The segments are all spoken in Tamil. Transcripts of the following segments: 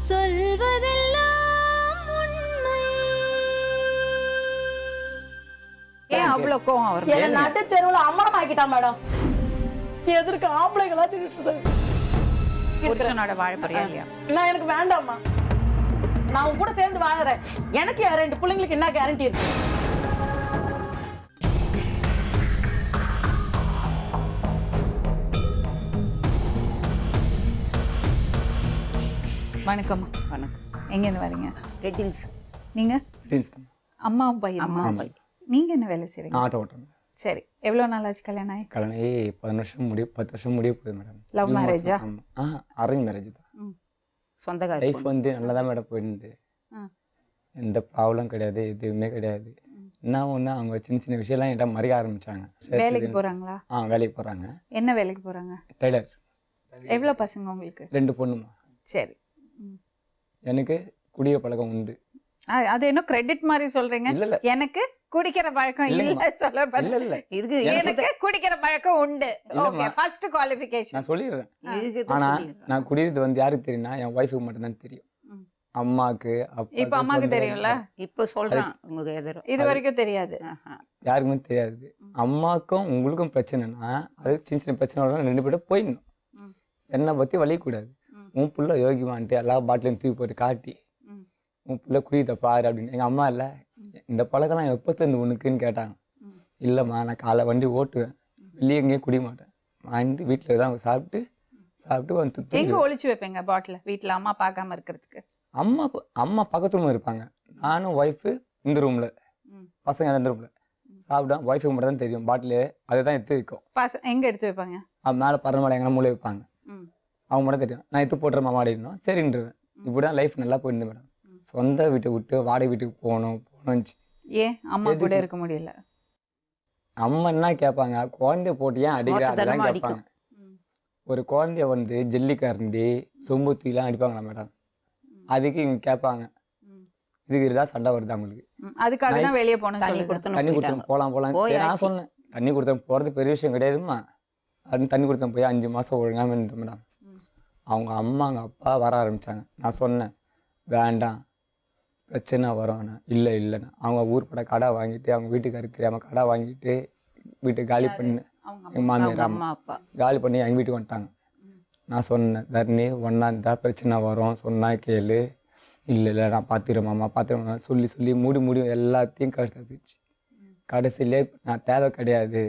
சொல்வதெல்லாம் உண்மை. ஏன் அவ்வளவு கோவம் வரும்? என்ன நட்டு தெருவுல அமரம் ஆக்கிட்டான் மேடம். எதற்கு ஆம்பளைகளா இருக்குது? புருஷனோட வாழ போறியா இல்லையா? நான் எனக்கு வேண்டாம்மா. நான் உன் கூட சேர்ந்து வாழறேன். எனக்கு 2 பிள்ளைங்களுக்கு என்ன கேரண்டி இருக்கு? வணக்கம். வணக்கம். எங்க இருந்து வரீங்க? Red hills. நீங்க? ட்வின்ஸ் தான். அம்மாவும் பையன். அம்மா பையன். நீங்க என்ன வேலை செய்றீங்க? நான் ஆட்டோ ஓட்டுறேன். சரி. எவ்வளவு நாள் ஆச்சு கல்யாணம் ஆகி? கல்யாணம் ஆகி 10 வருஷம் முடிய போகுது மேடம். லவ் மேரேஜா? அரேஞ்ச் மேரேஜ் தான். சொந்தக்கார லைஃப் வந்து நல்லா தான் மேடம் போயிருந்து. எந்த ப்ராப்ளம் கிடையாது, எதுவுமே கிடையாது. என்ன ஒன்று அவங்க சின்ன சின்ன விஷயம்லாம் என்கிட்ட மறைய ஆரம்பிச்சாங்க. வேலைக்கு போறாங்களா? வேலைக்கு போகிறாங்க. என்ன வேலைக்கு போறாங்க? டெய்லர். எவ்வளவு பசங்க உங்களுக்கு? 2 பொண்ணுமா. சரி. எனக்கு குடிய பழக்கம் உண்டு. அது என்ன கிரெடிட் மாதிரி சொல்றீங்க? இல்ல இல்ல எனக்கு குடிக்கிற பழக்கம் இல்ல சொல்ல இல்ல இல்ல இருக்கு. எனக்கு குடிக்கிற பழக்கம் உண்டு. ஓகே, ஃபர்ஸ்ட் குவாலிஃபிகேஷன் நான் சொல்லிடுறேன். ஆனா நான் குடிக்கிறது வந்து யாருக்கு தெரியும்னா என் ஒய்ஃபுக்கு மட்டும் தான் தெரியும். அம்மாக்கு இப்ப அம்மாக்கு தெரியும்ல. இப்ப சொல்றான் உங்களுக்கு எதிரோ. இது வரைக்கும் தெரியாது. யாருக்குமே தெரியாது. அம்மாக்கும் உங்களுக்கும் பிரச்சனைனா அது சின்ன சின்ன பிரச்சனை வரும். 2 பேரும் போயிடணும். என்னை பத்தி வலிக்கூடாது. உன் புள்ள யோகிவான்ட்டு எல்லா பாட்டிலையும் தூக்கி போட்டு காட்டி உன் பிள்ளை குடித்த பாரு அப்படின்னு. எங்கள் அம்மா இல்லை இந்த பழக்கம்லாம் எப்போத்துலேருந்து உனக்குன்னு கேட்டாங்க. இல்லைம்மா நான் காலை வண்டி ஓட்டுவேன், வெளியே எங்கேயும் குடிக்க மாட்டேன், வாங்கி வீட்டில் தான் சாப்பிட்டு வந்து எங்க ஒளிச்சு வைப்பீங்க பாட்டில்? வீட்டில் அம்மா பார்க்காம இருக்கிறதுக்கு. அம்மா பக்கத்து ரூமில் இருப்பாங்க, நானும் ஒய்ஃபு இந்த ரூமில், பசங்க இந்த ரூமில் சாப்பிட்டா ஒய்ஃபுக்கு மட்டும் தான் தெரியும். பாட்டிலு அதை தான் எடுத்து வைக்கும். எங்க எடுத்து வைப்பாங்க? மேலே பறந்த மேலே எங்கன்னா மூளை வைப்பாங்க. அவங்க மட்டும் தெரியும். நான் எடுத்து போட்டுற மாமா அப்படின்னா சரின்றுவேன். இப்படி தான் லைஃப் நல்லா போயிருந்தேன் மேடம். சொந்த வீட்டை விட்டு வாடகை வீட்டுக்கு போகணும்னுச்சு. ஏன் அம்மா கூட இருக்க முடியல? அம்மா என்ன கேட்பாங்க, குழந்தைய போட்டு ஏன் அடிக்கிற அதெல்லாம் கேட்பாங்க. ஒரு குழந்தைய வந்து ஜல்லிக்கரண்டி சொம்பு தூக்கிலாம் அடிப்பாங்களா மேடம், அதுக்கு இவங்க கேட்பாங்க. இதுக்கு தான் சண்டை வருது அவங்களுக்கு. அதுக்காக தான் வெளியே போகணும். தண்ணி கொடுத்தோம் போகலாம். நான் சொன்னேன் தண்ணி கொடுத்தேன் போகிறது பெரிய விஷயம் கிடையாதுமா அப்படின்னு. தண்ணி கொடுத்தேன் போய் 5 மாதம் ஒழுங்காமல் இருந்தேன் மேடம். அவங்க அம்மா அவங்க அப்பா வர ஆரம்பித்தாங்க. நான் சொன்னேன் வேண்டாம் பிரச்சனை வரும். இல்லை இல்லைண்ணா அவங்க ஊர் பட கடை வாங்கிட்டு அவங்க வீட்டுக்காரருக்கு தெரியாமல் கடை வாங்கிட்டு வீட்டுக்கு காலி பண்ணி எங்கள் மாமியார் அம்மா அப்பா காலி பண்ணி எங்கள் வீட்டுக்கு வந்துட்டாங்க. நான் சொன்னேன் தர்ணி ஒன்றா இருந்தால் பிரச்சனை வரும், சொன்னால் கேளு. இல்லை இல்லை நான் பார்த்துக்கிறேம்மா சொல்லி மூடி எல்லாத்தையும் கஷ்டத்துச்சு. கடைசியிலே நான் தேவை கிடையாது.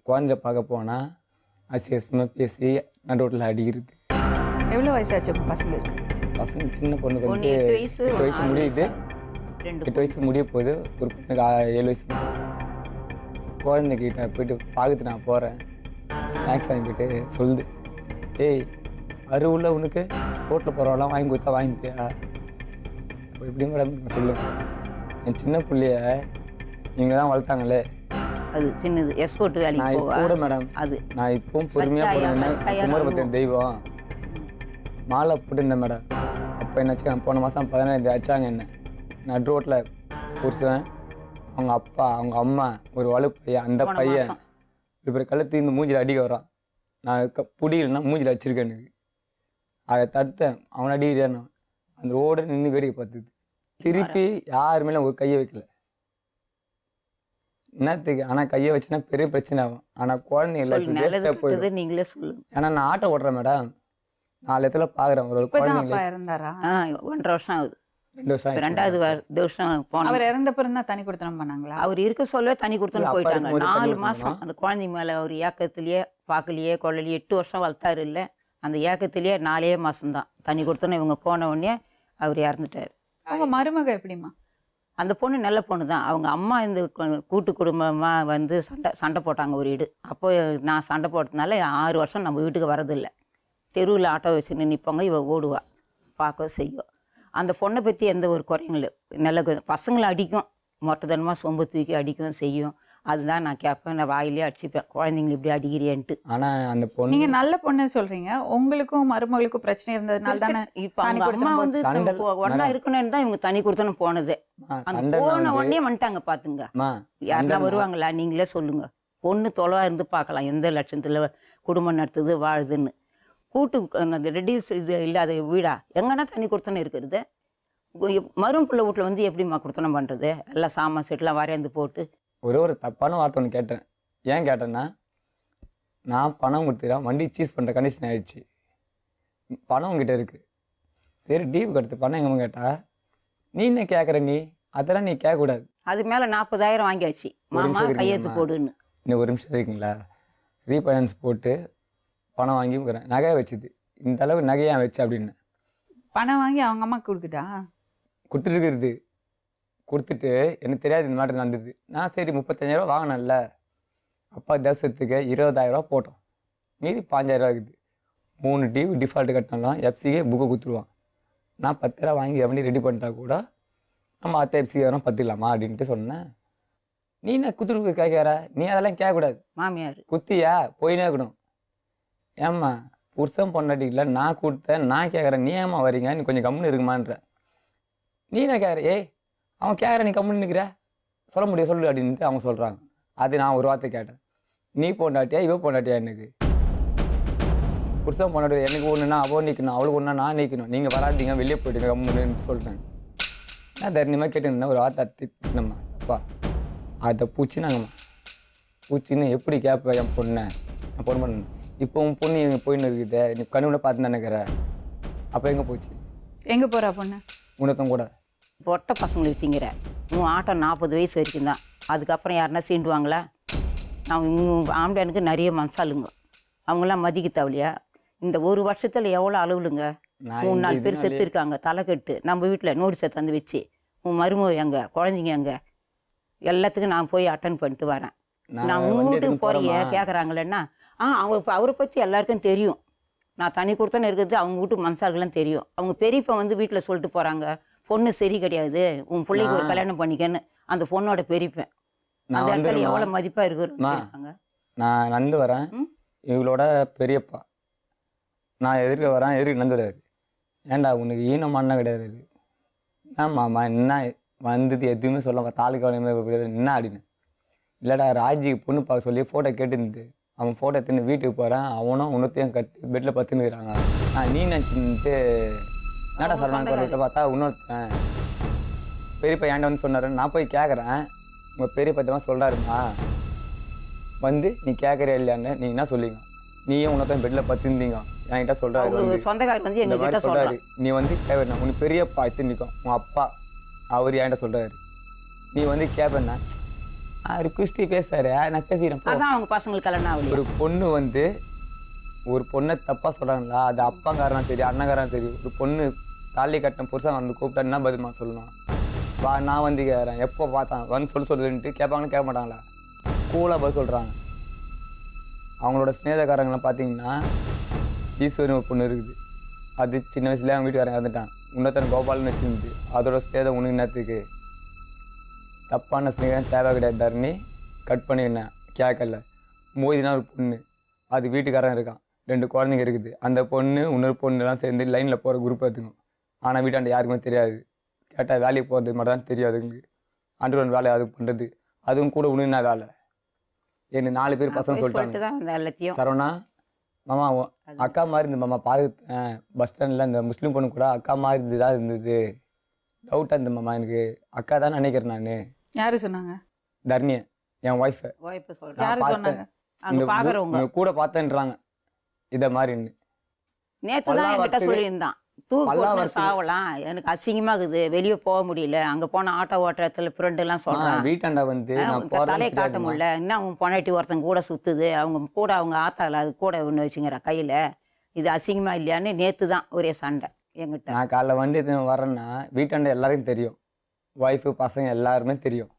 குழந்தைய பார்க்க போனால் அசியசமாக பேசி நடுவில் அடிக்கிறது. எவ்வளோ வயசாச்சு உங்கள் பசங்களுக்கு? பசங்க சின்ன பொண்ணுக்கு வந்து 8 வயசு முடியுது. 8 வயசு முடிய போகுது. ஒரு பொண்ணுக்கு 7 வயசு. குழந்தைகிட்ட போயிட்டு பார்த்துட்டு நான் போகிறேன், ஸ்நாக்ஸ் வாங்கி போயிட்டு சொல்லுது, ஏய் அருவுள்ள உனக்கு ரோட்டில் போகிறவெல்லாம் வாங்கி கொடுத்தா வாங்கிப்பியா? இப்போ எப்படி மேடம் நான் சொல்லுவேன், என் சின்ன பிள்ளைய நீங்கள் தான் வளர்த்தாங்களே. அது சின்னது எக்ஸ்போர்ட் வேலைக்கு கூட மேடம். அது நான் இப்பவும் பொறுமையாக போகிறேன். குமரபத்தின் தெய்வம் மாலை போட்டுருந்தேன் மேடம். அப்போ என்னாச்சு, நான் போன மாதம் 15 ஆச்சாங்க என்ன நடு ரோட்டில் புரிச்சேன். அவங்க அப்பா அவங்க அம்மா ஒரு வலுப்பு பையன், அந்த பையன் இப்போ கழுத்து இந்த மூஞ்சில் அடிக்க வரான். நான் புடியில்னா மூஞ்சில் அடிச்சிருக்கேன். எனக்கு அதை தடுத்தேன். அவனை அடிக்கிறான். அந்த ரோடு நின்று வேடிக்கை பார்த்துது. திருப்பி யாருமே ஒரு கையை வைக்கல என்னத்துக்கு. ஆனால் கையை வச்சுன்னா பெரிய பிரச்சனை ஆகும். ஆனால் குழந்தைங்க போயிடுது. நீங்களே சொல்லுங்க. ஏன்னா நான் ஆட்டோ ஓட்டுறேன் மேடம். 4 இடத்துல பார்க்குறேன். ஒரு குழந்தைங்க இருந்தாரா? 1.5 வருஷம் ஆகுது. 2 வருஷம். 2வது வருஷம் போனோம். அவர் இறந்த பிறகு தான் தனி கொடுத்தனம் பண்ணாங்களா? அவர் இருக்க சொல்ல தனி கொடுத்தனம் போயிட்டாங்க. 4 மாதம் அந்த குழந்தை மேலே அவர் ஏக்கத்திலேயே பார்க்கலையே கொள்ளலையே 8 வருஷம் வளர்த்தாரு. இல்லை அந்த ஏக்கத்திலேயே 4 மாதம்தான் தனி கொடுத்தோன்னு இவங்க போன உடனே அவர் இறந்துட்டார். அவங்க மருமக எப்படிமா? அந்த பொண்ணு நல்ல பொண்ணு தான். அவங்க அம்மா இந்த கூட்டு குடும்பமாக வந்து சண்டை போட்டாங்க ஒரு வீடு. அப்போ நான் சண்டை போட்டதுனால 6 வருஷம் நம்ம வீட்டுக்கு வரதில்லை. தெருவில் ஆட்டோ வச்சு நிற்பாங்க, இவ ஓடுவா பார்க்க செய்யும். அந்த பொண்ணை பற்றி எந்த ஒரு குறையும் இல்லை. நல்ல பசங்களை அடிக்கும், மொட்டத்தனமாக சொம்பு தூக்கி அடிக்கும் செய்யும். அதுதான் நான் கேட்பேன், நான் வாயிலே அடிச்சுப்பேன், குழந்தைங்களை இப்படி அடிக்கிறியன்ட்டு. ஆனால் அந்த பொண்ணு நீங்கள் நல்ல பொண்ணு சொல்கிறீங்க, உங்களுக்கும் மருமகளுக்கும் பிரச்சனை இருந்ததுனால தானே இப்போ அவங்க அம்மா வந்து ஒன்றா இருக்கணும்னு தான் இவங்க தனி கொடுத்தோன்னு போனது. அந்த போன உடனே வந்துட்டாங்க. பார்த்துங்க, யாருன்னா வருவாங்களா நீங்களே சொல்லுங்க. பொண்ணு தொலைவா இருந்து பார்க்கலாம் எந்த லட்சத்தில் குடும்பம் நடத்துது வாழுதுன்னு. கூட்டு அந்த ரெடியூஸ் இது இல்லாத வீடா எங்கன்னா தண்ணி கொடுத்தோன்னு இருக்கிறது. மரும் பிள்ளை வீட்டில் வந்து எப்படிம்மா கொடுத்தனம் பண்ணுறது? எல்லாம் சாமான் செட்டுலாம் வரையந்து போட்டு. ஒரு தப்பான வார்த்தை ஒன்று கேட்டேன். ஏன் கேட்டேன்னா, நான் பணம் கொடுத்துக்கிறேன், வண்டி சீஸ் பண்ணுற கண்டிஷன் ஆகிடுச்சு, பணம் உங்ககிட்ட இருக்குது, சரி டீவு கடுத்து பணம் எங்கம்மா கேட்டா, நீ என்ன கேட்குற? நீ அதெல்லாம் நீ கேட்கக்கூடாது. அது மேலே 40,000 வாங்கியாச்சு, மாமா கையெழுத்து போடுன்னு. இன்னும் ஒரு நிமிஷம் இருக்கீங்களா? ரீஃபைனான்ஸ் போட்டு பணம் வாங்கி நகையை வச்சுது, இந்த அளவு நகையை வச்சு அப்படின்னு பணம் வாங்கி அவங்க அம்மா கொடுக்குதா? கொடுத்துருக்குறது. கொடுத்துட்டு எனக்கு தெரியாது இந்த மாதிரி நடந்தது. நான் சரி 35,000 வாங்கினேன்ல, அப்பா தேசத்துக்கு 20,000 போட்டோம், மீதி 5,000 இருக்குது. 3 டியூ டிஃபால்ட்டு கட்டினாலும் எஃப்சிக்கே புக்கை கொடுத்துருவான். நான் 10,000 வாங்கி எப்படி ரெடி பண்ணிட்டா கூட நம்ம அத்தை எஃப்சி வரோம் பத்திடலாமா அப்படின்ட்டு சொன்னேன். நீ என்ன குத்துருக்கு கேட்குற? நீ அதெல்லாம் கேட்கக்கூடாது. மாமியார் குத்தியா போயினே இருக்கணும். ஏம்மா புருஷன் பொண்டாட்டிக்கல நான் கொடுத்தேன், நான் கேட்குறேன், நீ ஏம்மா வரீங்க, நீ கொஞ்சம் கம்முன்னு இருக்குமான்ற. நீ என்ன கேட்குற? ஏய் அவன் கேட்குற, நீ கம்முன்னு நிற்கிற, சொல்ல முடியும் சொல்லு அப்படின்ட்டு அவங்க சொல்கிறாங்க. அது நான் ஒரு வார்த்தை கேட்டேன், நீ பொண்டாட்டியா இவ பொண்டாட்டியா? எனக்கு புருஷன் பொண்டாட்டி எனக்கு ஒன்றுனா அவள் நிற்கணும், அவளுக்கு ஒன்றா நான் நிற்கணும், நீங்கள் வராதிங்க வெளியே போயிட்டுங்க கம்முன்னு சொல்லிட்டேன். நான் தைரியமாக கேட்டுருந்தேன். ஒரு வார்த்தை திட்டினம்மா அப்பா அதை பூச்சினாங்கம்மா. பூச்சின்னு எப்படி கேட்பேன் என் பொண்ணை? நான் பொண்ணு பண்ணேன். இப்போ உன் பொண்ணு எங்கே போயின்னு இருக்குது, நீ கண்ணு பார்த்து நினைக்கிற. அப்போ எங்கே போச்சு? எங்கே போகிறா பொண்ணு? உனத்தம் கூட பொட்டை பசங்களுக்கு திங்கிற உன் ஆட்டம் 40 வயசு வரைக்கும் தான். அதுக்கப்புறம் யாருன்னா சீண்டுவாங்களா? நான் ஆம்பளைனுக்கு நிறைய மனசாலுங்க, அவங்களாம் மதிக்க தேவையா? இந்த ஒரு வருஷத்தில் எவ்வளோ அளவுலுங்க, 3-4 பேர் செத்து இருக்காங்க தலைக்கட்டு. நம்ம வீட்டில் நோட்டீஸை தந்து வச்சு, உன் மருமக எங்கே, குழந்தைங்க எங்கே, எல்லாத்துக்கும் நான் போய் அட்டன் பண்ணிட்டு வரேன். நான் உன் வீட்டுக்கு போறிய கேட்குறாங்களேன்னா அவரை பற்றி எல்லாருக்கும் தெரியும். நான் தனி கொடுத்தோன்னு இருக்கிறது அவங்க வீட்டு மனசாளுக்கெல்லாம் தெரியும். அவங்க பெரியப்ப வந்து வீட்டில் சொல்லிட்டு போகிறாங்க, பொண்ணு சரி கிடையாது, உன் பிள்ளைக்கு ஒரு கல்யாணம் பண்ணிக்கன்னு. அந்த பொண்ணோட பெரியப்பேன் அந்த இடத்துல எவ்வளோ மதிப்பாக இருக்குறாங்க. நான் நடந்து வரேன், இவங்களோட பெரியப்பா நான் எதிர்க்க வரேன், எதிர்க்க நடந்து வராது. ஏன்டா உனக்கு ஈனமானா கிடையாது? என்ன மாமா என்ன வந்தது எதுவுமே சொல்ல தாலுக்கா என்ன அப்படின்னு. இல்லைடா ராஜிக்கு பொண்ணு பார்க்க சொல்லி ஃபோட்டோ கேட்டுருந்து, அவன் ஃபோட்டோ எடுத்துன்னு வீட்டுக்கு போகிறேன், அவனும் உன்னத்தையும் கற்று பெட்டில் பத்துனுக்குறாங்க. நீ நினச்சின்ட்டு என்னடா சொல்கிறாங்க சொல்லிட்டு பார்த்தா இன்னொருத்தன் பெரியப்பா ஏன்டா வந்து சொன்னார். நான் போய் கேட்குறேன், உங்கள் பெரியப்பா தான் சொல்கிறாருமா வந்து நீ கேட்குறியா இல்லையான்னு. நீ என்ன சொல்லிங்க, நீயும் உன்னத்தையும் பெட்டில் பத்துருந்தீங்க என்கிட்ட சொல்கிறாரு. சொந்தக்காரர் வந்து எங்ககிட்ட சொல்கிறாரு, நீ வந்து கேட்கணும், உனக்கு பெரியப்பா எடுத்து நிற்கும் உன் அப்பா, அவர் என்கிட்ட சொல்கிறாரு, நீ வந்து கேட்பேன்னா ரிக்வஸ்டி பேசுறாரு, நான் பேசிக்கிறேன். அதான் அவங்க பசங்களுக்கு கல்யாணம் ஆகல. ஒரு பொண்ணு வந்து ஒரு பொண்ணை தப்பாக சொல்கிறாங்களா, அது அப்பாங்காரனா சரி அண்ணங்காரனா சரி, ஒரு பொண்ணு தாலி கட்டின புருஷன் வந்து கூப்பிட்டா என்ன பதிலுமா சொல்லணும்? வா நான் வந்து கேட்குறேன், எப்போ பார்த்தான் வந்து சொல்லுன்ட்டு கேட்பாங்கன்னு கேட்க மாட்டாங்களா? கூலாக பதில் சொல்கிறாங்க. அவங்களோட ஸ்நேகக்காரங்களாம் பார்த்தீங்கன்னா ஈஸ்வரன் ஒரு பொண்ணு இருக்குது, அது சின்ன வயசுலேயே அவங்க வீட்டுக்காரங்க இறந்துட்டான். இன்னொருத்தன் கோபால்னு வச்சுருந்து, அதோட ஸ்நேகம் உனக்கு என்னத்துக்கு? தப்பான ஸ்நேகம் தேவை கிடையாது தரணி, கட் பண்ணினேன் கேட்கல. மோதினா ஒரு பொண்ணு, அது வீட்டுக்காரன் இருக்கான், 2 குழந்தைங்க இருக்குது. அந்த பொண்ணு இன்னொரு பொண்ணுலாம் சேர்ந்து லைனில் போகிற குரூப் எடுத்துக்கும். ஆனால் வீட்டாண்ட யாருக்குமே தெரியாது. கேட்டால் வேலைக்கு போகிறது மட்டும் தான் தெரியும் அதுங்களுக்கு. அண்டர்கிரவுண்ட் வேலை அது பண்ணுறது, அதுவும் கூட உண்மையான வேலை. என்ன 4 பேர் பசங்க சொல்லிட்டாங்க, சரவணா மாமா அக்கா மாதிரி இருந்து மாமா பார்த்துட்டேன் பஸ் ஸ்டாண்டில், இந்த முஸ்லீம் பொண்ணு கூட அக்கா மாதிரி இருந்துதான் இருந்தது, டவுட்டாக இருந்த மாமா எனக்கு அக்கா தான் நினைக்கிறேன். நான் யாரு சொன்னாங்க? தர்ணியை என் ஒய்ஃபை கூட பார்த்தேன்றாங்க இதை மாதிரின்னு. நேற்று தான் என்கிட்ட சொல்லியிருந்தான், தூக்கு சாவலாம், எனக்கு அசிங்கமாகுது, வெளியே போக முடியல, அங்கே போன ஆட்டோ ஓட்டுறதுல ஃப்ரெண்டெல்லாம் சொல்கிறான், வீட்டாண்டா வந்து தலையை காட்ட முடியல, இன்னும் அவன் பொண்டாட்டி ஒருத்தங்க கூட சுற்றுது, அவங்க கூட அவங்க ஆத்தால அது கூட ஒன்று வச்சுங்கிற கையில், இது அசிங்கமாக இல்லையான்னு நேற்று தான் ஒரே சண்டை என்கிட்ட. நான் காலைல வண்டி வரேன்னா வீட்டாண்ட எல்லாருக்கும் தெரியும், ஒய்ஃபு பசங்க எல்லாருமே தெரியும்.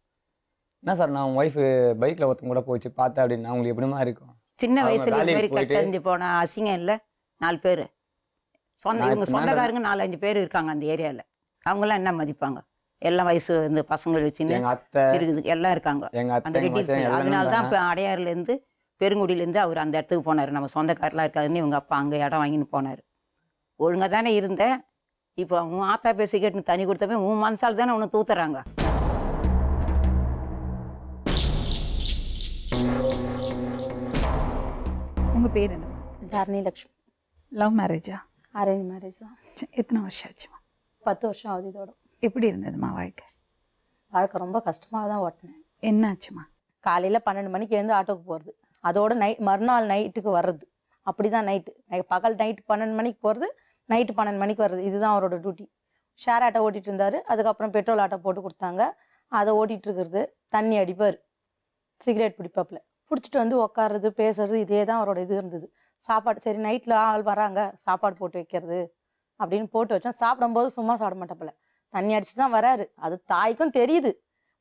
என்ன சார் நான் ஒய்ஃபு பைக்கில் ஒருத்தங்க கூட போச்சு பார்த்தேன் அப்படின்னா அவங்களுக்கு எப்படிமா இருக்கும்? சின்ன வயசுல இது மாதிரி கட்டறிஞ்சு போன அசிங்கம் இல்லை. 4 பேர் இவங்க சொந்தக்காரங்க 4-5 பேர் இருக்காங்க அந்த ஏரியாவில். அவங்களாம் என்ன மதிப்பாங்க? எல்லாம் வயசு இந்த பசங்க வச்சுன்னு இருக்குது, எல்லாம் இருக்காங்க அந்த ரெட்டிஸ். அதனால தான் இப்போ அடையாறுலேருந்து பெருங்குடியிலேருந்து அவர் அந்த இடத்துக்கு போனார். நம்ம சொந்தக்காரெலாம் இருக்காதுன்னு இவங்க அப்பா அங்கே இடம் வாங்கின்னு போனார். ஒழுங்காக தானே இருந்தேன். இப்போ உன் ஆத்தா பேசி கேட்டு தண்ணி கொடுத்தப்ப உன் மனசால் தானே உன்னை தூத்துறாங்க. உங்கள் பேர் என்ன? தாரணி லக்ஷ்மி. லவ் மேரேஜா? அரேஞ்ச் மேரேஜ் தான். எத்தனை வருஷம் ஆச்சுமா? 10 வருஷம் ஆகுது இதோட. எப்படி இருந்ததுமா வாழ்க்கை? வாழ்க்கை ரொம்ப கஷ்டமாக தான் ஓட்டினேன். என்ன ஆச்சுமா? காலையில் 12 மணிக்கு எழுந்து ஆட்டோக்கு போகிறது, அதோட மறுநாள் நைட்டுக்கு வர்றது. அப்படி தான் நைட்டு பகல் நைட்டு 12 மணிக்கு போகிறது, நைட்டு 12 மணிக்கு வர்றது. இதுதான் அவரோட டியூட்டி. ஷேர் ஆட்டோ ஓட்டிகிட்டு இருந்தார். அதுக்கப்புறம் பெட்ரோல் ஆட்டோ போட்டு கொடுத்தாங்க, அதை ஓட்டிகிட்டு இருக்கிறது. தண்ணி அடிப்பார், சிகரெட் பிடிப்பாப்பில், பிடிச்சிட்டு வந்து உட்காருறது, பேசுறது, இதே தான் அவரோட இது இருந்தது. சாப்பாடு சரி நைட்டில் ஆள் வராங்க, சாப்பாடு போட்டு வைக்கிறது அப்படின்னு போட்டு வச்சோம். சாப்பிடும்போது சும்மா சாப்பிட மாட்டாப்பில், தண்ணி அடிச்சு தான் வராரு. அது தாய்க்கும் தெரியுது,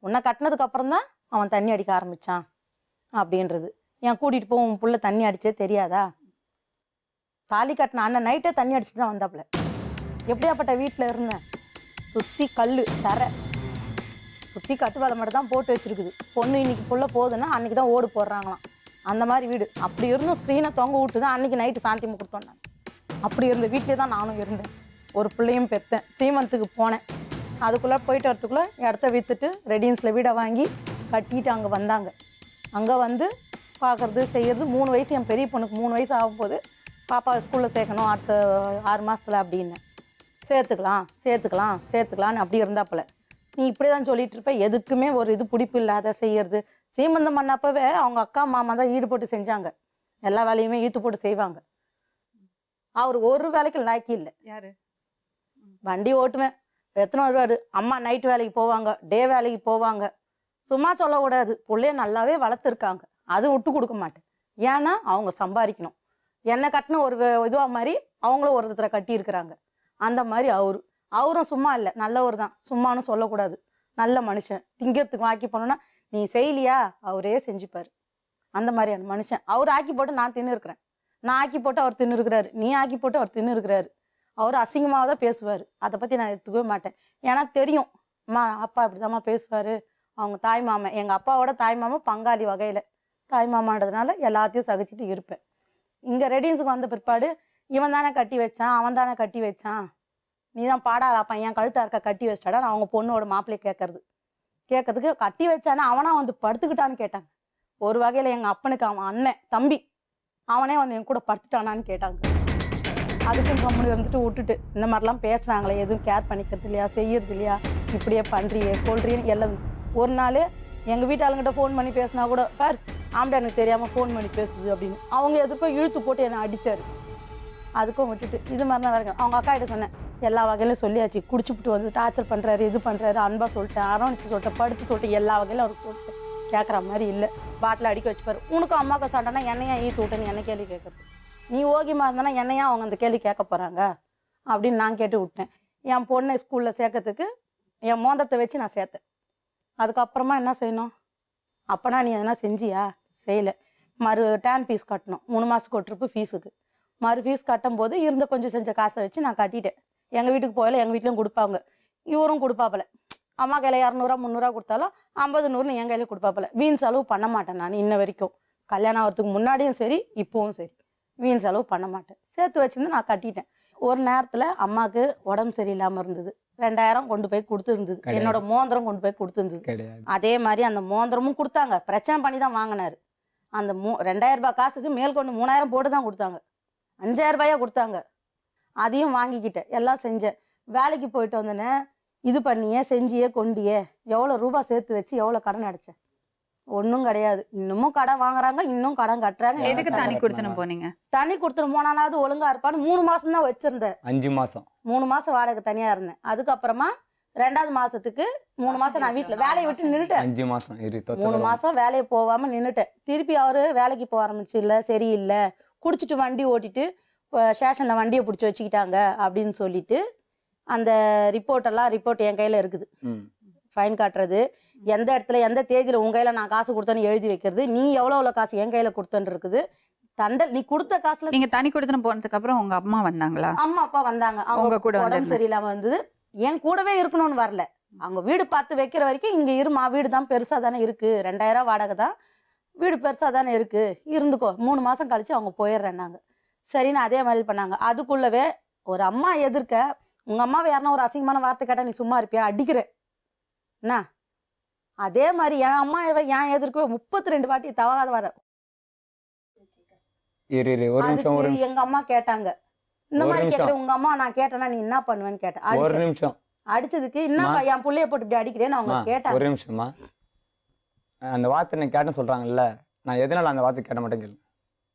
உன்னை கட்டினதுக்கு அப்புறம் தான் அவன் தண்ணி அடிக்க ஆரம்பித்தான் அப்படின்றது. ஏன் கூட்டிகிட்டு போய் உன் புள்ள தண்ணி அடிச்சே தெரியாதா? தாலி கட்டின அண்ணன் நைட்டே தண்ணி அடிச்சுட்டு தான் வந்தாப்புல. எப்படியாப்பட்ட வீட்டில் இருந்தேன், சுற்றி கல் தரை, சுற்றி கட்டு வேலை மட்டும் தான் போட்டு வச்சுருக்குது. பொண்ணு இன்னைக்கு புள்ள போகுதுன்னா அன்றைக்கி தான் ஓடு போடுறாங்களாம், அந்த மாதிரி வீடு. அப்படி இருந்தும் ஸ்க்ரீனை தொங்க விட்டு தான் அன்றைக்கி நைட்டு சாந்தி முகூர்த்தம். நான் அப்படி இருந்த வீட்டிலே தான் நானும் இருந்தேன். ஒரு பிள்ளையும் பெற்றேன். சீமந்தத்துக்கு போனேன். அதுக்குள்ளே போயிட்டு வரத்துக்குள்ளே இடத்த விற்றுட்டு ரெடியன்ஸில் வீடை வாங்கி கட்டிட்டு அங்கே வந்தாங்க. அங்கே வந்து பார்க்குறது செய்கிறது. 3 வயசு, என் பெரிய பொண்ணுக்கு 3 வயசு ஆகும்போது பாப்பா ஸ்கூலில் சேர்க்கணும் அடுத்த 6 மாதத்தில் அப்படின்னு. சேர்த்துக்கலான்னு அப்படி இருந்தாப்புல. நீ இப்படி தான் சொல்லிட்டு இருப்ப, எதுக்குமே ஒரு இது பிடிப்பு இல்லாத செய்யறது. சீமந்தம் பண்ணப்பவே அவங்க அக்கா மாமா தான் ஈடுபட்டு செஞ்சாங்க, எல்லா வேலையுமே ஈட்டு போட்டு செய்வாங்க. அவர் ஒரு வேலைக்கு லாக்கி இல்லை. யாரு? வண்டி ஓட்டுவேன், எத்தனை வருவாரு. அம்மா நைட்டு வேலைக்கு போவாங்க, டே வேலைக்கு போவாங்க. சும்மா சொல்லக்கூடாது, பிள்ளைய நல்லாவே வளர்த்துருக்காங்க, அதுவும் விட்டு கொடுக்க மாட்டேன். ஏன்னா அவங்க சம்பாதிக்கணும். என்னை கட்டின ஒரு இதுவாக மாதிரி அவங்களும் ஒருத்தரை கட்டி இருக்கிறாங்க. அந்த மாதிரி அவரும் சும்மா இல்லை, நல்லவர் தான், சும்மானு சொல்லக்கூடாது, நல்ல மனுஷன். திங்கிறதுக்கு ஆக்கி போனோன்னா நீ செய்யலையா அவரே செஞ்சுப்பார். அந்த மாதிரியான மனுஷன். அவர் ஆக்கி போட்டு நான் தின்னு இருக்கிறேன், நான் ஆக்கி போட்டு அவர் தின்னு இருக்கிறாரு, நீ ஆக்கி போட்டு அவர் தின்னு இருக்கிறாரு. அவர் அசிங்கமாக தான் பேசுவார், அதை பற்றி நான் எடுத்துக்கவே மாட்டேன். ஏன்னா தெரியும், அம்மா அப்பா இப்படிதாம்மா பேசுவார். அவங்க தாய் மாமன், எங்கள் அப்பாவோட தாய் மாமன் பங்காளி வகையில் தாய் மாமான்றதுனால எல்லாத்தையும் சகிச்சுட்டு இருப்பேன். இங்கே ரெடியன்ஸுக்கு வந்த பிற்பாடு இவன் தானே கட்டி வச்சான், அவன் தானே கட்டி வச்சான், நீ தான் பாடாத பையன் கழுத்தா இருக்க கட்டி வச்சிட்டாடா. அவங்க பொண்ணோட மாப்பிள்ளையை கேட்கறதுக்கு கட்டி வச்சானா அவனா வந்து படுத்துக்கிட்டான்னு கேட்டாங்க. ஒரு வகையில் எங்கள் அப்பனுக்கு அவன் அண்ணன் தம்பி அவனே வந்து என் கூட படுத்துட்டானான்னு கேட்டாங்க. அதுக்கும் கம்முனு இருந்துட்டு விட்டுட்டு, இந்த மாதிரிலாம் பேசுகிறாங்களே, எதுவும் கேர் பண்ணிக்கிறது இல்லையா, செய்யறது இல்லையா, இப்படியே பண்ணுறியே சொல்கிறீன்னு எல்லாம். ஒரு நாள் எங்கள் வீட்டாளுங்கிட்ட ஃபோன் பண்ணி பேசினா கூட, பார் ஆம்பளை எனக்கு தெரியாமல் ஃபோன் பண்ணி பேசுது அப்படின்னு அவங்க எதுக்கும் இழுத்து போட்டு என்னை அடித்தார். அதுக்கும் விட்டுட்டு இது மாதிரி தான் வேறு. அவங்க அக்கா கிட்ட சொன்னேன், எல்லா வகையிலும் சொல்லியாச்சு, குடிச்சுப்பிட்டு வந்து டார்ச்சர் பண்ணுறாரு, இது பண்ணுறாரு, அன்பாக சொல்லிட்டேன், அரவணைச்சு சொல்லிட்டேன், படுத்து சொல்லிட்டு எல்லா வகையிலும் அவருக்கு சொல்லிட்டேன். கேட்குற மாதிரி இல்லை, பாட்டில் அடிக்க வச்சுப்பாரு. உனக்கும் அம்மாவுக்கு சண்டைனா என்னையா ஈத்து விட்டேன்னு என்ன கேள்வி கேட்குறது, நீ ஓகியமா இருந்தானா என்னையா அவங்க அந்த கேள்வி கேட்க போகிறாங்க அப்படின்னு நான் கேட்டு விட்டேன். என் பொண்ணை ஸ்கூலில் சேர்க்கறதுக்கு என் மோந்தத்தை வச்சு நான் சேர்த்தேன். அதுக்கப்புறமா என்ன செய்யணும், அப்போனா நீ எதனா செஞ்சியா? செய்யலை. டேர்ம் ஃபீஸ் கட்டணும், 3 மாதத்துக்கு ஒரு ட்ரிப்பு ஃபீஸுக்கு. ஃபீஸ் கட்டும்போது இருந்த கொஞ்சம் செஞ்ச காசை வச்சு நான் கட்டிட்டேன். எங்கள் வீட்டுக்கு போகல, எங்கள் வீட்லையும் கொடுப்பாங்க, இவரும் கொடுப்பாப்பில்ல. அம்மா கையில் 200 300 கொடுத்தாலும் 50 100 என் கையில் கொடுப்பாப்பில்ல. வீண் செலவு பண்ண மாட்டேன் நான் இன்ன வரைக்கும். கல்யாணம் ஆகிறதுக்கு முன்னாடியும் சரி இப்போவும் சரி வீண் செலவு பண்ண மாட்டேன். சேர்த்து வச்சுருந்து நான் கட்டிட்டேன். ஒரு நேரத்தில் அம்மாவுக்கு உடம்பு சரியில்லாமல் இருந்தது, 2000 கொண்டு போய் கொடுத்துருந்தது. என்னோட மோந்திரம் கொண்டு போய் கொடுத்துருந்தது. அதே மாதிரி அந்த மோந்திரமும் கொடுத்தாங்க, பிரச்சனை பண்ணி தான் வாங்கினாரு. அந்த 2000 ரூபாய் காசுக்கு மேல் கொண்டு 3000 போட்டு தான் கொடுத்தாங்க, 5000 ரூபாயா கொடுத்தாங்க. அதையும் வாங்கிக்கிட்டேன், எல்லாம் செஞ்சேன். வேலைக்கு போயிட்டு வந்தேனே, இது பண்ணியே செஞ்சியே கொண்டியே எவ்வளோ ரூபா சேர்த்து வச்சு எவ்வளோ கடன் அடைச்சேன்? ஒன்றும் கிடையாது. இன்னமும் கடன் வாங்குறாங்க, இன்னும் கடன் கட்டுறாங்க. எதுக்கு தனி கொடுத்துன்னு போனீங்க? தனி கொடுத்துட்டு போனாலாவது ஒழுங்கா இருப்பான்னு 3 மாசம் தான் வச்சிருந்தேன். 5 மாசம் 3 மாசம் வாடகை தனியா இருந்தேன். அதுக்கப்புறமா 2வது மாசத்துக்கு 3 மாசம் நான் வீட்டுல வேலையை விட்டு நின்றுட்டேன். 5 மாசம் 3 மாசம் வேலையை போகாம நின்றுட்டேன். திருப்பி அவரு வேலைக்கு போக ஆரம்பிச்சு, இல்லை சரியில்லை, குடிச்சிட்டு வண்டி ஓட்டிட்டு ஸ்டேஷன்ல வண்டியை பிடிச்சி வச்சுக்கிட்டாங்க அப்படின்னு சொல்லிட்டு அந்த ரிப்போர்ட் என் கையில இருக்குது. ஃபைன் காட்டுறது, எந்த இடத்துல எந்த தேதியில் உங்கள் கையில் நான் காசு கொடுத்தேன்னு எழுதி வைக்கிறது, நீ எவ்வளோ காசு என் கையில் கொடுத்தேன்னு இருக்குது. தண்டல் நீ கொடுத்த காசுல. நீங்க தனி கொடுத்துன்னு போனதுக்கு அப்புறம் உங்க அம்மா வந்தாங்களா? அம்மா அப்பா வந்தாங்க. அவங்க கூட உடம்பு சரியில்லாம வந்தது. என் கூடவே இருக்கணும்னு வரல, அவங்க வீடு பார்த்து வைக்கிற வரைக்கும் இங்கே இருமா, வீடு தான் பெருசாக தானே இருக்கு, 2000 வாடகை தான், வீடு பெருசாக தானே இருக்கு, இருந்துக்கோ. 3 மாதம் கழிச்சு அவங்க போயிடுறேன்னாங்க. சரின்னு அதே மாதிரி பண்ணாங்க. அதுக்குள்ளவே ஒரு அம்மா எதிர்க்க, உங்க அம்மாவை யாருன்னா ஒரு அசிங்கமான வார்த்தை கேட்டால் நீ சும்மா இருப்பியா, அடிக்கிறேன் என்ன? அதே மாதிரி என் அம்மா ஏன் எதிர்க்கவே 32 வாட்டி தவறாத வர. ஒரு நிமிஷம் எங்க அம்மா கேட்டாங்க, இந்த ஒரு மாதிரி நிமிஷம். கேக்குற உங்க அம்மா நான் கேட்டேன்னா நீ என்ன பண்ணுவேன்னு கேட்டேன். ஒரு அடிச்சேன். நிமிஷம் அடிச்சதுக்கு என்னப்பா என் புள்ளைய போட்டு இப்படி அடிக்கிறேன்னு அவங்க அம்மா, கேட்டாங்க. ஒரு நிமிஷம்மா. அந்த வார்த்தை நான் கேட்டேன்னு சொல்றாங்கல்ல, நான் எதனால அந்த வார்த்தை கேட்ட மாட்டேன் கேளு.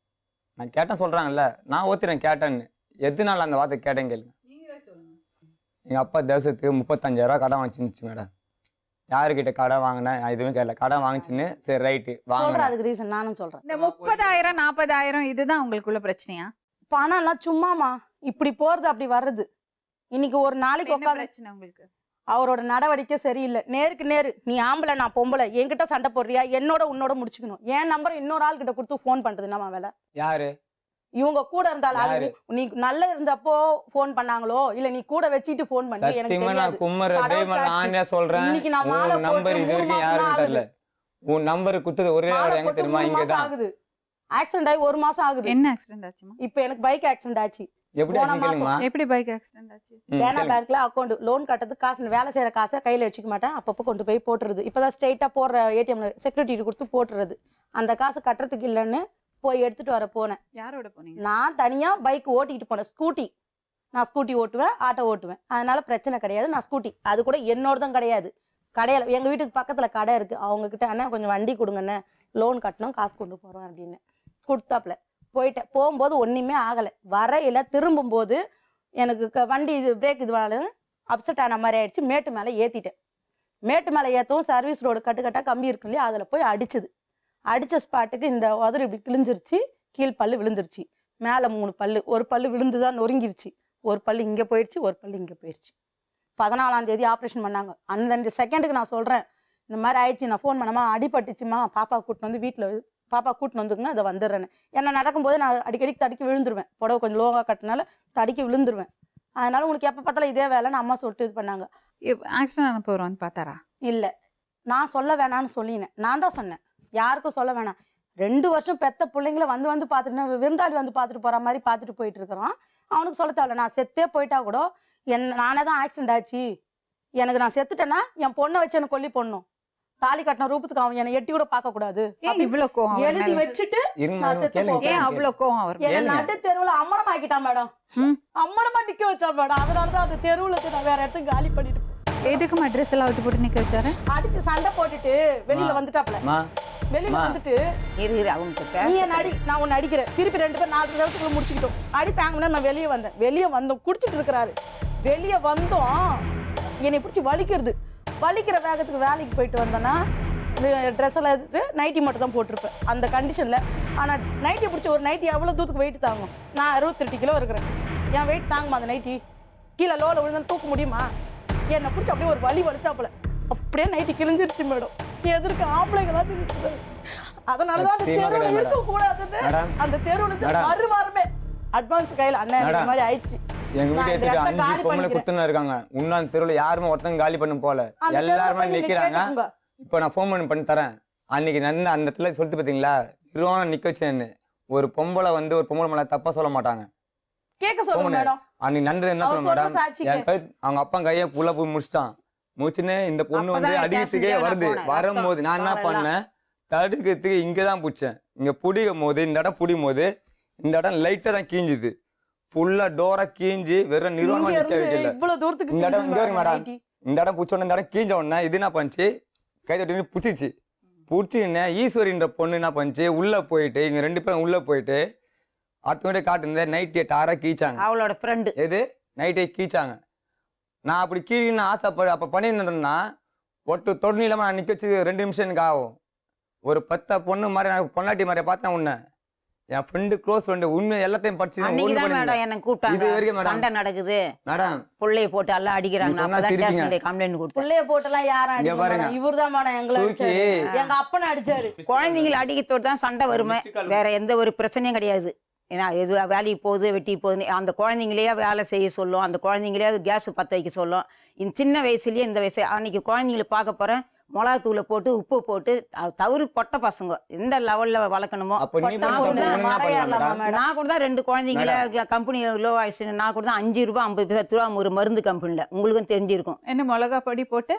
நான் கேட்டேன் சொல்றாங்கல்ல, நான் ஒத்துறேன் கேட்டேன்னு. எதனால அந்த வார்த்தை கேட்டேன் கேளுங்க. எங்க அப்பா தேவசத்துக்கு 35,000 ரூபா கடன் வாங்கிச்சிருந்துச்சு மேடம். யாருக்கிட்ட கடன் வாங்கினேன் நான் எதுவும் கேட்கல. கடன் வாங்கிச்சுன்னு சரி ரைட்டு சொல்றேன், வாங்க. அதுக்கு ரீசன் நானும் சொல்றேன். இந்த 30,000 40,000 இதுதான் உங்களுக்குள்ள பிரச்சனையா? பணம் எல்லாம் சும்மாமா இப்படி போறது அப்படி வர்றது. இன்னைக்கு ஒரு நாளைக்கு என்ன உட்காந்து பிரச்சனை உங்களுக்கு? அவரோட நடவடிக்கை சரியில்லை. நேருக்கு நேரு நீ ஆம்பளை நான் பொம்பளை என்கிட்ட சண்டை போடுறியா, என்னோட உன்னோட முடிச்சுக்கணும். என் நம்பர் இன்னொரு ஆள் கிட்ட கொடுத்து ஃபோன் பண்றது என்னமா வேலை? யாரு இவங்க கூட இருந்தாலும் யாரு? நீ நல்ல இருந்தப்போ ஃபோன் பண்ணாங்களோ இல்ல நீ கூட வச்சுட்டு ஃபோன் பண்ணி எனக்கு சத்தியமா நான் தெரியாது. கும்மர கடவுள் தெய்வம் சாட்சி. ஆண்டியா சொல்றேன். இன்னைக்கு நான் மாலை உன் நம்பர் போட்டு இது 3 வரைக்கும் மாசம் யாருக்கும் ஆகுது. தெரியல. உன் நம்பர் குத்துது ஒரே மாலை ஆள் எங்க போட்டு தெரியுமா? 3 மாசம் இங்கதான். ஆகுது. ஆக்சிடென்ட் ஆகி 1 மாசம் ஆகுது. என்ன ஆக்சிடென்ட் ஆச்சுமா? இப்ப எனக்கு பைக் ஆக்சிடென்ட் ஆச்சு. எப்படி போன ஆச்சு கேளுங்கம்மா. எப்படி பைக் ஆக்சிடென்ட் ஆச்சு? தேனா பேங்க்ல அக்கௌண்ட் லோன் கட்டறதுக்கு காசு வேலை செய்யற காசை கையில வச்சுக்க மாட்டேன். அப்பப்போ கொண்டு போய் போட்டுறது. இப்பதான் ஸ்ட்ரெயிட்டா போடுற ஏடிஎம்ல செக்யூரிட்டி கொடுத்து போட்டுறது. அந்த காசு கட்டுறதுக்கு இல்லைன்னு போய் எடுத்துட்டு வர போனேன். யாரோட போனீங்க? நான் தனியா பைக் ஓட்டிட்டு போனேன். ஸ்கூட்டி. நான் ஸ்கூட்டி ஓட்டுவேன், ஆட்டோ ஓட்டுவேன். அதனால பிரச்சனை கிடையாது. நான் ஸ்கூட்டி அது கூட என்னோடதும் கிடையாது. கடையில எங்க வீட்டுக்கு பக்கத்துல கடை இருக்கு. அவங்க கிட்ட அண்ணா கொஞ்சம் வண்டி கொடுங்கண்ணே, லோன் கட்டணும், காசு கொண்டு போறோம் அப்படின்னு கொடுத்தாப்புல போயிட்டேன். போகும்போது ஒண்ணுமே ஆகலை. வரையில திரும்பும் போது எனக்கு வண்டி இது பிரேக் இது அப்செட் ஆன மாதிரி ஆயிடுச்சு. மேட்டு மேலே ஏற்றிட்டேன். மேட்டு மேலே ஏற்றவும் சர்வீஸ் ரோடு கட்டுக்கட்டாக கம்பி இருக்கு இல்லையா, அதில் போய் அடிச்சுது. அடித்த ஸ்பாட்டுக்கு இந்த உதறு இப்படி கிழிஞ்சிருச்சு. கீழ் பல்லு விழுந்துருச்சு. மேலே 3 பல்லு. ஒரு பல்லு விழுந்து தான் நொறுங்கிருச்சு. ஒரு பல்லு இங்கே போயிடுச்சு, ஒரு பல்லு இங்கே போயிடுச்சு. 14ஆம் தேதி ஆப்ரேஷன் பண்ணாங்க. அந்த செகண்டுக்கு நான் சொல்கிறேன் இந்த மாதிரி ஆயிடுச்சு. நான் ஃபோன் பண்ணாமா அடிபட்டுச்சுமா, பாப்பா கூட்டின்னு வந்து வீட்டில் பாப்பா கூட்டின்னு வந்துக்குங்க, அதை வந்துடுறேன்னு. ஏன்னா நடக்கும்போது நான் அடிக்கடி தடுக்கி விழுந்துருவேன். புடவை கொஞ்சம் லோவாக கட்டினால தடுக்கி விழுந்துருவேன். அதனால உனக்கு எப்போ பார்த்தாலும் இதே வேலைன்னு அம்மா சொல்லிட்டு இது பண்ணாங்க. ஆக்சிடென்ட் ஆன போகிறோம் வந்து பார்த்தாரா? இல்லை, நான் சொல்ல வேணான்னு சொல்லினேன். நான் தான் சொன்னேன் யாருக்கும் சொல்ல வேணாம். 2 வருஷம் பெத்த பிள்ளைங்கள வந்து பார்த்துட்டு விருந்தாளி வந்து பார்த்துட்டு போகிற மாதிரி பார்த்துட்டு போயிட்டு இருக்கிறான். அவனுக்கு சொல்ல தேவையில்ல. நான் செத்தே போயிட்டா கூட நானே தான் ஆக்சிடென்ட் ஆச்சு. எனக்கு நான் செத்துட்டேன்னா என் பொண்ணை வச்சு எனக்கு கொல்லி போடணும். தாலி கட்டின ரூபத்துக்கு அவன் என்னை எட்டி கூட பார்க்க கூடாது. இவ்வளோ கோவம் எழுதி வச்சுட்டு நான் செத்து போவேன். ஏன் அவ்வளோ கோவம் அவர்? என்ன நடு தெருவுல அம்மனம் ஆக்கிட்டான் மேடம். அம்மனமா நிக்க வச்சான் மேடம். அதனாலதான் அந்த தெருவுல நான் வேற இடத்துக்கு காலி பண்ணிட்டு எதுக்குமா ட்ரெஸ் எல்லாம் அவுத்து போட்டு நிக்க வச்சாரு? அடிச்சு சண்டை போட்டுட்டு வெளியில வந்துட்டாப்ல. வெளியில வந்துட்டு அவங்க நீ என்ன அடி, நான் உன்னை அடிக்கிறேன். திருப்பி 2 பேரும் 4 நிமிஷத்துக்குள்ள முடிச்சுக்கிட்டோம். அடித்தாங்கன்னா நான் வெளியே வந்தேன். வெளியே வந்தோம் குடிச்சிட்டு இருக்கிறாரு. வெளியே வந்தோம் என்னை பிடிச்சி வலிக்கிறது. வலிக்கிற வேகத்துக்கு வேலைக்கு போயிட்டு வந்தேன்னா ட்ரெஸ் எல்லாம் எடுத்துட்டு நைட்டி மட்டும் தான் போட்டிருப்பேன் அந்த கண்டிஷன்ல. ஆனா நைட்டி பிடிச்ச ஒரு நைட்டி எவ்வளவு தூரத்துக்கு வெயிட் தாங்கும்? நான் 68 கிலோ இருக்கிறேன். என் வெயிட் தாங்குமா அந்த நைட்டி? கீழே லோல விழுந்தா தூக்க முடியுமா? என்னை பிடிச்சி அப்படியே ஒரு வலி வலிச்சாப்புல அப்படியே நைட்டி கிழிஞ்சிருச்சு மேடம். எதற்கு ஆம்பளைங்களா இருக்குது? அதனாலதான் அந்த தெருவுல இருக்க கூடாதுன்னு அந்த தெருவுல மறுவாரமே அட்வான்ஸ் கையில அண்ணன் இந்த மாதிரி ஆயிடுச்சு. எங்க வீட்டு எடுத்துட்டு 5 பொம்பளை குத்துனா இருக்காங்க. இன்னும் தெருவுல யாருமே ஒருத்தங்க காலி பண்ண போல, எல்லாருமே நிக்கிறாங்க. இப்போ நான் ஃபோன் பண்ணி தரேன். அன்னைக்கு நடந்த அந்த இடத்துல சொல்லிட்டு பார்த்தீங்களா, நிறுவனம் நிக்க வச்சேன்னு. ஒரு பொம்பளை வந்து ஒரு பொம்பளை மேல தப்பா சொல்ல மாட்டாங்க. கேட்க சொல்லுங்க மேடம். அன்னைக்கு நடந்தது என்ன சொல்ல மேடம், என் கை அவங்க அப்பா கையை புள்ள போய் முடிச்சிட்டான். முடிச்சுன்னு இந்த பொண்ணு வந்து அடிக்கிறதுக்கே வருது. வரும்போது நான் என்ன பண்ணேன், தடுக்கிறதுக்கு இங்கதான் பிடிச்சேன். இங்க பிடிக்கும் போது இந்த இடம் பிடிக்கும் போது இந்த இடம் லைட்டா தான் கீஞ்சுது. ஃபுல்லா டோரா கீஞ்சி வெறும் நிறுவனம் நிக்க வைக்கல. இந்த இடம் இங்க வரும் மேடம். இந்த இடம் பிடிச்சோடனே இந்த இடம் கீஞ்ச உடனே இது என்ன பண்ணிச்சு, கை தட்டி பிடிச்சிச்சு. பிடிச்சின்னு ஈஸ்வரின்ற பொண்ணு என்ன பண்ணிச்சு, உள்ள போயிட்டு இங்க 2 பேரும் உள்ள போயிட்டு அடுத்த காட்டு நைட்டே டாரா கீச்சாங்க. அவளோட ஃப்ரெண்டு எது நைட்டே கீச்சாங்க. நான் அப்படி கீழின்னு ஆசைப்படு அப்ப பண்ணியிருந்தேன்னா ஒட்டு தொடு நீளமா நான் நிக்க வச்சு 2 நிமிஷம் எனக்கு ஆகும். ஒரு 10 பொண்ணு மாதிரி நான் பொன்னாட்டி மாதிரி பார்த்தேன். உன்னை என் ஃப்ரெண்டு க்ளோஸ் ஃப்ரெண்டு உண்மை எல்லாத்தையும் படிச்சு எனக்கு கூப்பிட்டாங்க. சண்டை நடக்குது மேடம், புள்ளைய போட்டு எல்லாம் அடிக்கிறாங்க. கம்ப்ளைண்ட் கொடுத்து புள்ளைய போட்டெல்லாம் யாரும் அடிக்கிறாங்க? இவர்தான் மேடம் எங்களை எங்க அப்பனை அடிச்சாரு. குழந்தைங்களை அடிக்கிறதோடு தான் சண்டை வருமே, வேற எந்த ஒரு பிரச்சனையும் கிடையாது. ஏன்னா எது வேலைக்கு போகுது வெட்டி போகுது, அந்த குழந்தைங்களையே வேலை செய்ய சொல்லும், அந்த குழந்தைங்களே கேஸ் பற்ற வைக்க சொல்லும். இந்த சின்ன வயசுலயே இந்த வயசு அன்னைக்கு குழந்தைங்களை பார்க்க போறேன், மிளகாத்தூளை போட்டு உப்பு போட்டு தவறு பொட்ட பசங்க எந்த லெவல்ல வளர்க்கணுமோ. நான் கூட தான் 2 குழந்தைங்கள கம்பெனி லோ ஆயிடுச்சு. நான் கூட தான் 5 ரூபாய் 50 பைசா திருவாமூர் மருந்து கம்பெனில, உங்களுக்கும் தெரிஞ்சிருக்கும். என்ன மிளகா பொடி போட்டு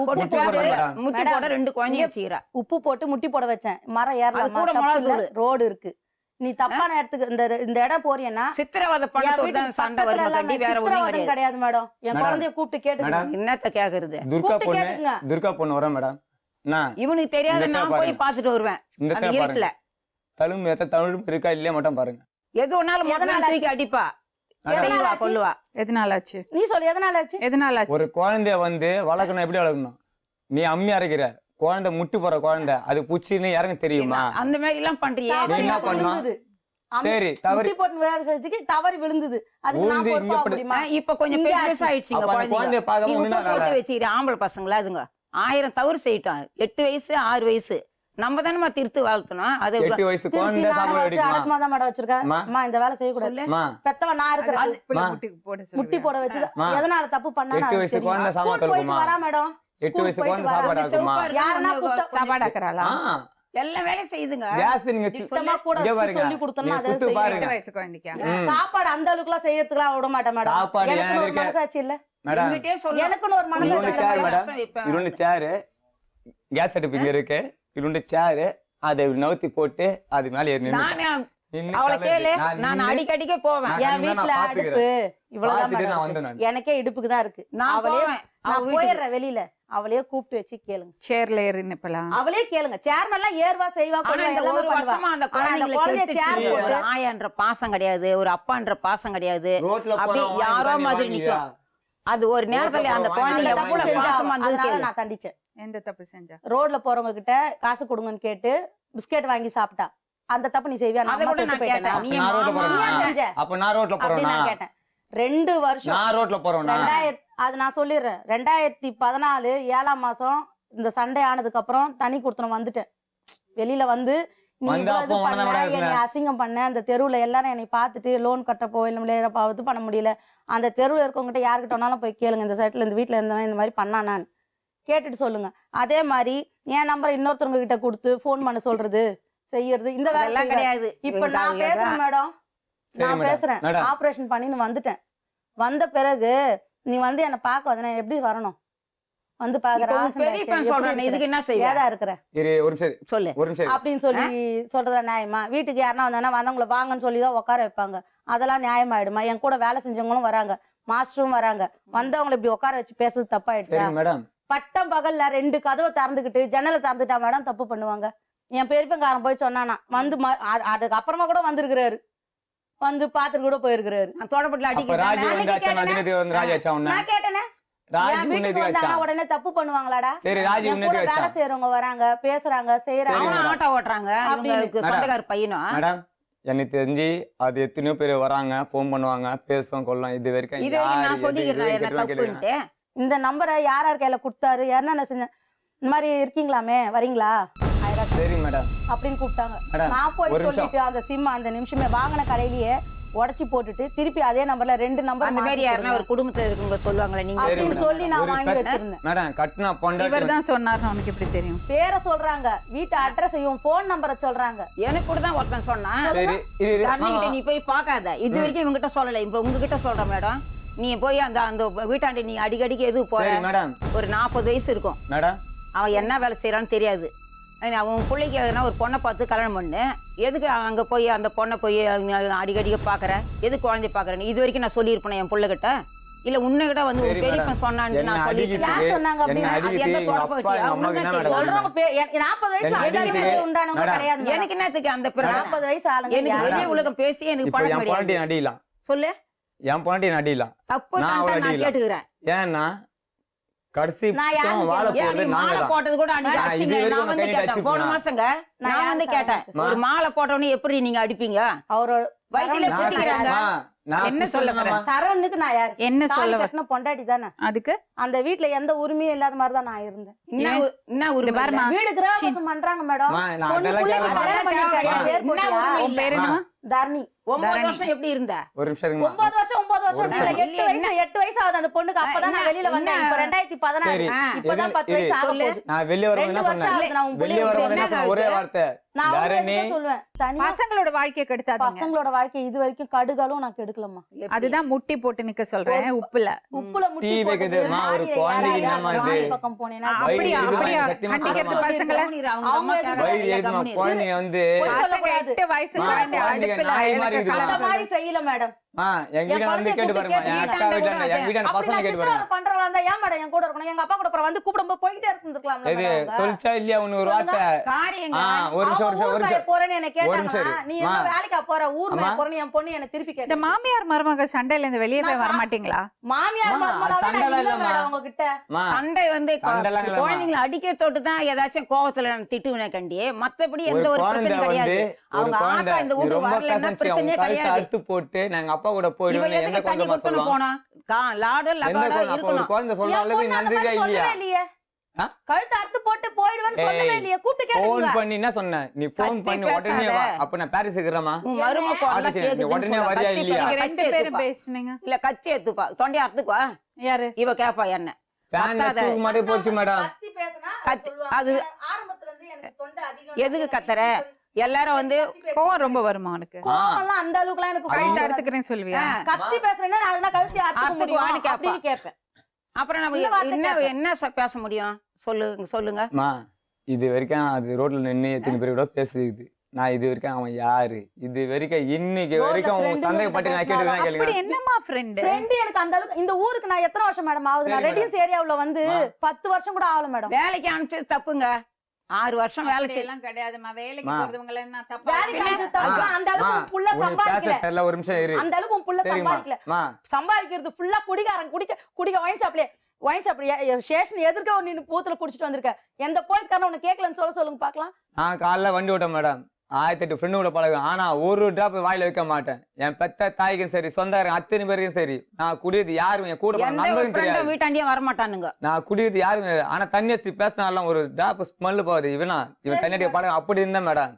முட்டி போட 2 குழந்தைங்க வச்சுக்கிறா. உப்பு போட்டு முட்டி போட வச்சேன். மரம் ஏறல கூட மிளகாத்தூள் ரோடு இருக்கு. நீ தப்பான இடத்துக்கு இந்த இடம் போறியன்னா சித்திரவதை என் பண்ணத்தோட வீட்டுக்கு தான் சண்டை பக்கத்துல வருமா எல்லாமே கண்டி, வேற ஒண்ணும் சித்திரவதை கிடையாது. கிடையாது மேடம். என் மேடம். குழந்தைய கூப்பிட்டு கேட்டுக்கங்க. மேடம் என்னத்த கேக்குறது? துர்கா கூப்பிட்டு பொண்ணு கேட்டுக்கங்க. துர்கா பொண்ணு வரேன் மேடம். நான் இவனுக்கு தெரியாத இந்த நான் பாருங்க. போய் பார்த்துட்டு வருவேன் இந்த அந்த பாருங்க இருட்டுல. தழும்பு தழும்பு இருக்கா இல்லையா மட்டும் பாருங்க. எது ஒன்னாலும் எதனால முதல்ல தூக்கி அடிப்பா, மேடம், செய்வா, ஆச்சு? கொல்லுவா. எதனால ஆச்சு? நீ சொல்லு எதனால ஆச்சு? எதனால ஆச்சு? ஒரு குழந்தைய வந்து வளர்க்கணும் எப்படி வளர்க்கணும்? நீ அம்மி அரைக்கிற குழந்தை, முட்டி போற குழந்தை, அது புச்சின்னு இறங்க தெரியுமா? அந்த மாதிரி எல்லாம் பண்றியே. நீ என்ன பண்ணா? விழுந்தது. சரி தவறி முட்டி போட்டு விளையாடுறதுக்கு தவறி விழுந்தது. அதுக்கு நான் ஊந்து இங்க பொறுப்பா படு- முடியுமா? இப்ப கொஞ்சம் இங்க பெருசா ஆச்சு. ஆயிடுச்சுங்க அப்ப அந்த குழந்தைங்க. குழந்தைய பார்க்காம நீ ஒண்ணும் உப்பு வேலை. போட்டு வச்சுக்கிற ஆம்பளை பசங்களா அதுங்க 1000 தவறு செய்யிட்டான். 8 வயசு 6 வயசு நம்ம தானே திருத்து வளர்த்தணும். அது 8 வயசு திருப்பி குழந்தை நானே சாப்பாடு வச்சு அடிக்குமா? அடக்கமா தான் மேடம் வச்சிருக்கேன். அம்மா. அம்மா இந்த வேலை செய்யக்கூடாது. அம்மா, பெத்தவன் நான் இருக்கிறேன். மா. முட்டி போட வச்சு மா. எதனால தப்பு பண்ணா 8 வயசு குழந்தை சாப்பாடு போயிட்டு இருக்குமா? வரா மேடம். 8 வயசு போயிட்டு குழந்தை வரா. சாப்பாடு அப்படி ஆகுமா? சிவப்பா யாருன்னா இருக்கவங்க குத்த- சாப்பாடு ஆக்குறாளா? எல்லா வேலையும் செய்யுதுங்க. கேஸ் நீங்க சுத்தமா கூட இங்க வச்சு பாருங்க. சொல்லி கொடுத்தோம்னா நீங்க அதை குத்து செய்யணும். பாருங்க. 8 வயசு குழந்தைக்கா? ம். சாப்பாடு அந்த அளவுக்கு எல்லாம் செய்யறதுக்குலாம் விட மாட்டேன் மேடம். சாப்பாடு எனக்கு ஏன் ஒரு இருக்க? மனசாட்சி இல்ல. மேடம் என்கிட்டயே சொல்லு. எனக்குன்னு ஒரு இது ஒண்ணு மனசாட்சி சேர் இல்ல. மேடம். இது ஒண்ணு சேரு, கேஸ் அடுப்பு இங்க இருக்கு. இது ஒண்ணு சேரு, அதை நவுத்தி போட்டு அது மேல ஏறி நின்னு. நானே நின்னு அவளை கலந்து. கேளு, நான் நான் நின்னு அடிக்கடிக்க போவேன். நான் என் கண்ணா வீட்டுல நான் அடுப்பு பாத்துக்கிறேன். இவ்வளவுதான் பாத்துட்டு நான் மேடம் வந்தேன் இருக்கு. நான். எனக்கே இடுப்புக்கு தான் இருக்கு. நான் அவளே போவேன். அவ நான் வீட்டுக்கு. போயிடுறேன் வெளியில. அவளையே கூப்பிட்டு வச்சு கேளுங்க. சேர்ல ஏறி நிப்பலாம். அவளே கேளுங்க. சேர்மன் எல்லாம் ஏர்வா செய்வா ஆனா கொள்வா இந்த எல்லாமே ஒரு பண்ணுவா. வருஷமா அந்த ஆனா அந்த குழந்தைங்களை குழந்தைய கெடுத்துச்சு. சேர் ஒரு போட்டு ஆயான்ற பாசம் கிடையாது, ஒரு அப்பான்ற பாசம் கிடையாது. ரோட்ல அப்படி போறவன் யாரோ வாங்கி மாதிரி வாங்கியா? நிக்கும். அது ஒரு நேரத்துல அந்த ரோட்ல குழந்தை போறவன் எவ்வளவு வாங்கி பாசமா இருந்தது அதனால கேளு. நான் தண்டிச்சேன். எந்த தப்பு செஞ்சா? ரோட்ல போறவங்க கிட்ட காசு கொடுங்கன்னு கேட்டு பிஸ்கெட் வாங்கி சாப்பிட்டா. அந்த தப்பு நீ செய்வியா? அதை கூட நான் கேட்டேன். அப்ப நான் ரோட்ல நீ போறேனா? ஏன் செஞ்ச? அப்ப நான் ரோட்ல அப்படி போறேனா? நான் கேட்டேன். 2 வருஷம் நான் ரோட்ல போறேனா? 2000 அது நான் சொல்லிடுறேன். 2014 7ஆம் மாசம் இந்த சண்டை ஆனதுக்கு அப்புறம் தனி கொடுத்தனம் வந்துட்டேன். வெளியில வந்து நீ வந்து இவ்வளவு அப்போ இது உனக்கு பண்ண, விடாதுல்ல? என்னை அசிங்கம் பண்ண, அந்த தெருவுல எல்லாரும் என்னை பார்த்துட்டு லோன் கட்ட போயில முடியல, இது பண்ண முடியல. அந்த தெருவில் இருக்கவங்ககிட்ட யாருக்கிட்ட வேணாலும் போய் கேளுங்க. இந்த சைட்ல இந்த வீட்டுல இருந்தவன் இந்த மாதிரி பண்ணானான்னு கேட்டுட்டு சொல்லுங்க. அதே மாதிரி என் நம்பர் இன்னொருத்தவங்க கிட்ட கொடுத்து ஃபோன் பண்ண சொல்றது செய்யறது இந்த வேலை அதெல்லாம் கிடையாது. கிடையாது. இப்ப நான் பேசுறேன் மேடம். சரி நான் மேடம். பேசுறேன். மேடம். ஆபரேஷன் பண்ணின்னு வந்துட்டேன். வந்த பிறகு நீ வந்து என்ன பார்க்க வந்தா எப்படி வரணும்? வந்து இப்போ உன் பெரியப்பன் சொல்றானே, இதுக்கு என்ன செய்வ? ஏதா இருக்கிற இரு ஒரு நிமிஷம் சொல்லு. ஒரு நிமிஷம் இரு. அப்படின்னு சொல்லி சொல்றதா நியாயமா? வீட்டுக்கு யாருன்னா வந்தாங்கன்னா வந்தவங்களை வாங்கன்னு சொல்லி தான் உட்கார வைப்பாங்க. அதெல்லாம் நியாயமாயிடுமா? என் கூட வேலை செஞ்சவங்களும் வராங்க, மாஸ்டரும் வராங்க. வந்தவங்களை இப்படி உட்கார வச்சு பேசுறது தப்பாயிடுச்சா? சரி மேடம். பட்டம் பகல்ல 2 கதவை திறந்துக்கிட்டு ஜன்னலை திறந்துட்டா மேடம் தப்பு பண்ணுவாங்க. என் பெரியப்பங்காரன் போய் சொன்னானா வந்து அதுக்கு அப்புறமா கூட வந்திருக்கிறாரு. வந்து பாத்துட்டு கூட போயிருக்கிறாரு. நான் தோட்டப்பட்டுல அப்ப ராஜு அடிக்கிறேன். வந்து அச்சா நதினதி வந்து ராஜு அச்சா உன்ன. நான் கேட்டேனே, ராஜு என் உன்ன வீட்டுக்கு இது அச்சா. வந்தாங்கன்னா உடனே தப்பு பண்ணுவாங்களாடா? சரி ராஜு என் உன்ன கூட இது அச்சா. வேலை செய்யறவங்க வராங்க, பேசுறாங்க, செய்யறாங்க. சரி, அவனும் ஆட்டோ ஓட்டுறாங்க. இவங்களுக்கு மேடம். சொந்தக்கார பையனும். மேடம் எனக்கு தெரிஞ்சு அது எத்தனையோ பேர் வராங்க, ஃபோன் பண்ணுவாங்க, பேசுவோம் கொள்ளலாம். இது வரைக்கும் இது வரைக்கும் நான் சொல்லிக்கிறேன் என்ன தப்புன்ட்டு. இந்த நம்பரை யார் யார் கையில கொடுத்தாரு, என்ன செஞ்சேன், இந்த மாதிரி இருக்கீங்களாமே வரீங்களா சரி மேடம். அப்படின்னு கூப்பிட்டாங்க. மேடம், நான் போய் ஒரு நிமிஷம். சொல்லிட்டு அந்த சிம் அந்த நிமிஷமே வாங்கின கடையிலேயே உடைச்சு போட்டுட்டு திருப்பி அதே நம்பர்ல 2 நம்பர் அந்த மாதிரி யாருன்னா ஒரு குடும்பத்துல இருக்கவங்க சொல்லுவாங்களே, நீங்க சரி அப்படின்னு மேடம். சொல்லி நான் ஒரு வாங்கி கட்- வச்சிருந்தேன். மேடம் கட்டினா பொண்டாட்டி இவர் தான் சொன்னார், உனக்கு எப்படி தெரியும்? பேரை சொல்றாங்க, வீட்டு அட்ரஸையும் போன் நம்பரை சொல்றாங்க. எனக்கு கூட தான் ஒருத்தன் சொன்னான். சரி இரு தரணிகிட்ட நீ போய் பார்க்காத, இது வரைக்கும் இவங்கிட்ட சொல்லலை. இப்ப உங்ககிட்ட சொல்றேன் மேடம். நீ போய் அந்த அந்த வீட்டாண்டி நீ அடிக்கடிக்கு எதுவும் போற? சரி மேடம். ஒரு 40 வயசு இருக்கும். மேடம் அவன் என்ன வேலை செய்யறான்னு தெரியாது. அவன் பிள்ளைக்கு எதுனா ஒரு பொண்ணை பார்த்து கல்யாணம் பண்ணு. எதுக்கு அங்க போய் அந்த பொண்ணை போய் அடிக்கடிக்க பாக்குற? எது குழந்தைய பாக்குறேன்னு இது வரைக்கும் நான் சொல்லியிருப்பேன் என் பிள்ளைகிட்ட. இல்ல உன்னைகிட்ட வந்து ஒரு சரி பெரியப்பன் மேடம். சொன்னான்னு என்ன நான் சொல்லியிருக்கேன். யார் சொன்னாங்க என்ன அப்படின்னா? அடிக்கிட்டு அது எந்த எங்க அப்பா தொடர்பு எங்க அம்மாக்கு என்ன வச்சு? மேடம்? சொல்றவங்க 40 வயசு என்ன ஆளுங்க அடிக்கிட்டு? உண்டானவங்க மேடம். கிடையாது மேடம். எனக்கு என்னத்துக்கு அந்த பிறகு 40 வயசு ஆளுங்க எனக்கு யாரு? வெளிய உலகம் பேசி எனக்கு இப்போ பழக்கம் என் பொண்டாட்டி கிடையாது. அடிக்கலாம். சொல்லு. என் பொண்டாட்டி அடிக்கலாம். தப்பு நான் தான் அவளை நான் அடிக்கலாம். கேட்டுக்கிறேன். ஏன்னா கடைசி நான் யாருன்னு வாழ கேட்டேன். ஏன் நீ போறது மாலை நாங்க தான். போட்டது கூட அன்னைக்கு நான் அடிச்சீங்க. இது வரைக்கும் நான் வந்து உன்னை கையில கேட்டேன். போன அடிச்சிருப்பேனா? மாசங்க நான் வந்து கேட்டேன். மா. ஒரு மாலை போட்டவனே எப்படி நீங்க அடிப்பீங்க? அவரோட வயித்துல நான் குத்திக்கிறாங்க. நான் என்ன சொல்ல வர? சரவணுக்கு நான் யாரு? என்ன தாலி சொல்ல வர? கட்டின பொண்டாட்டி தானே. அதுக்கு அந்த வீட்ல எந்த உரிமையும் இல்லாத மாதிரி தான் நான் இருந்தேன். என்ன இது உரிமை பாருமா, வீடு கிரகவாசம் பண்றாங்க மேடம். மா, நான் பொண்ணு அதெல்லாம் பிள்ளைக்கு கேட்க கல்யாணம் மாட்டேன். பண்ணி அதெல்லாம் கிடையாது. என்ன உரிமை உன் பேர் மா. என்னமா? தர்ணி. 9 வருஷம் எப்படி இருந்த? ஒரு நிமிஷம் இருங்கம்மா. 9 வருஷம் 9 வருஷம் ஒரு இல்ல, நிமிஷம். 8 வயசு ஆகுது அந்த பொண்ணுக்கு. அப்பதான் நான் வெளியில வந்தேன். இப்ப 2016 சரி, இப்பதான் 10 வயசு ஆக போகுது. நான் வெளியே வரும்போது 2 என்ன வருஷம் சொன்னேன்? ஆகுது நான் உன் வெளியே பிள்ளைய வரும்போது என்ன விட்டு. சொன்ன? ஒரே வார்த்தை, நான் அவங்க தாரணி. கிட்ட சொல்லுவேன், தனியா பசங்களோட வாழ்க்கையை கெடுத்தாதீங்க. பசங்களோட வாழ்க்கை இது வரைக்கும் கடுகாலும் நான் கெடுக்கலம்மா. அதுதான் முட்டி போட்டு நிக்க சொல்றேன். உப்புல உப்புல முட்டி டீ வைக்குதுமா, ஒரு குழந்தைக்கு என்னம்மா இது? பக்கம் போனேன்னா அப்படியா வயிறு அப்படியா எதுமா? சத்தியமா கண்டிக்கிறது சொல்றேன். பசங்களை வயிறு எதுமா? குழந்தைங்க வந்து பசங்க 8 வயசு மா, குழந்தை குழந்தைங்க அடுப்புல நாய் மாதிரி எனக்கு இருக்குமா? அந்த கலந்து மாதிரி செய்யல மேடம். எங்க வீட்டுல வந்து கேட்டு பாருமா, என் அக்கா வீட்டுல எங்க வீட்டான அப்படி பசங்க நான் கேட்டு பாருங்க. சித்திரவதை பண்றவளா இருந்தா ஏன் மேடம் என் கூட இருக்கணும்? எங்க அப்பா கூட அப்புறம் வந்து கூப்பிடும்போது போயிட்டே இருந்திருக்கலாம்ல இது மேடம். சொல்லிச்சா இல்லையா உன்ன ஒரு வார்த்தை? காரியங்க ஒரு நிமிஷம் ஒரு நிமிஷம் ஒரு நிமிஷம் போறேன்னு என்ன ஒரு நிமிஷம் கேட்டாங்க. இரு. நீ மா. எங்க வேலைக்கா போற? ஊர் மேல அம்மா. போறேன்னு என் பொண்ணு என்ன திருப்பி இந்த கேட்டா. மாமியார் மருமக சண்டையில இருந்து வெளியே போய் நான் வர மாட்டீங்களா? மாமியார் அம்மா, மருமகளா சண்டை நான் இல்ல இல்லம்மா. மேடம் உங்ககிட்ட. மா, சண்டை வந்து சண்டைலாம் இல்லம்மா. குழந்தைங்களை அடிக்க தொட்டு தான் ஏதாச்சும் கோவத்துல நான் திட்டுவேன் கண்டி. மத்தபடி எந்த ஒரு குழந்தை பிரச்சனையும் வந்து கிடையாது. ஒரு அவங்க குழந்தை ஆத்தா இந்த இது வீட்டுக்கு ரொம்ப வரலன்னா கசந்துச்சு, அவங்க பிரச்சனையே கழுத்தை கிடையாது. அறுத்து போட்டு நாங்க அப்பா கூட இவ போயிடுவேன். எந்த எதுக்கு தண்ணி குழந்தை கொடுக்கணும் சொல்லுவோம்? போனா? லாடு எந்த லகாடா குழந்தை? அப்ப ஒரு இருக்கணும். குழந்தை என் சொல்ற அளவுக்கு பொண்ணு அந்த நன்றியா மாதிரி இல்லையா? சொல்லவே இல்லையே. ஆ? கழுத்து அறுத்து போட்டு போயிடுவேன்னு சொல்லவே ஏய், இல்லையே. கூப்பிட்டு போன் கேளுங்க. பண்ணி என்ன சொன்ன? நீ போன் கத்தி பண்ணி உடனே பேசாத. வா. அப்ப நான் பாரிஸ் இருக்கிறேமா? உன் மருமக ஆ, எல்லாம் சரி, கேக்குதுன்னு உடனே சொல்ல. வரியா கத்தி இல்லையா? நீங்க பேசு. 2 பேரும் பேசுனீங்க. இல்ல கத்தி எடுத்துப்பா, தொண்டையை அறுத்துக்குவா. யாரு? இவ கேப்பா என்ன ஃபேன் கத்தாத. தூக்கு மாட்டே போச்சு மேடம். கத்தி பேசுனா கத்தி- சொல்லுவாங்க. அது ஆரம்பத்துல இருந்து எனக்கு தொண்டை அதிகம். எதுக்கு கத்துற? எல்லாரும் வந்து கோவம் ரொம்ப வருமா உனக்கு? கோவம்லாம் அந்த அளவுக்குலாம் எனக்கு கழுத்து கோவம் வராது. அறுத்துக்கிறேன்னு சொல்லுவியா? கத்தி பேசுறேன்னா நான் அதுனா கழுத்தி அறுத்துக்க அறுத்துக்குவான்னு முடியும் கேப்பா. அப்படின்னு கேட்பேன். அப்புறம் நம்ம இந்த வார்த்தை என்ன கேப்பேன். என்ன பேச முடியும்? சொல்லுங்க. மா, இது வரைக்கும் அது ரோட்ல நின்று எத்தனை பேர் கூட பேசுது. நான் இது வரைக்கும் அவன் யாரு, இது வரைக்கும் இன்னைக்கு ரோட்ல வரைக்கும் உன் friend சந்தேகப்பட்டு நான் கிட்ட கேட்டுதான் அப்படி கேளுங்க. என்னமா ஃப்ரெண்ட்? ஃப்ரெண்ட் எனக்கு அந்த அளவுக்கு இந்த ஊருக்கு நான் எத்தனை வருஷம் மேடம் ஆகுது? நான் சரி ரெடின்ஸ் ஏரியாவுல வந்து ஆ. 10 வருஷம் கூட ஆகல மேடம். வேலைக்கு அனுப்பிச்சது தப்புங்க. 6 வருஷம் வேலை செய்ய எல்லாம் கிடையாதுமா. வேலைக்கு மா. போறவங்க என்ன தப்பா? வேலைக்கு பின்ன- அனுப்பிச்சது தப்பு. அந்த அளவுக்கு உன் புள்ள உனக்கு பேச சம்பாதிக்கல. தெரியல, ஒரு நிமிஷம் இரு. அந்த அளவுக்கு உன் புள்ள சரிம்மா சம்பாதிக்கல. மா, சம்பாதிக்கிறது ஃபுல்லா குடிகாரன் குடிக்க ஒயின் ஷாப்ல ஸ்டேஷன் எதிர்க்க ஒரு நின்னு பூத்துல குடிச்சிட்டு வந்திருக்க. எந்த போலீஸ்காரன் உன்னை கேட்கலன்னு சொல்லுங்க பாக்கலாம். நான் காலைல வண்டி ஓட்டேன் மேடம். 1008 ஃப்ரெண்டு கூட பழகுவேன். ஆனா ஒரு டிராப் வாயில வைக்க மாட்டேன். என் பெத்த தாய்க்கும் சரி, சொந்தக்காரங்க அத்தனை பேருக்கும் சரி, நான் குடியது யாரும் என் கூட போற எந்த ஒரு நம்பரும் தெரியாது. ஃப்ரெண்டும் வீட்டாண்டியே வர மாட்டானுங்க. நான் குடியது யாரும் தெரியாது. ஆனா தண்ணி வச்சு பேசினாலும் ஒரு டிராப் ஸ்மெல் போகுது. இவன் தண்ணி அடிக்க பழக அப்படி இருந்தேன் மேடம்.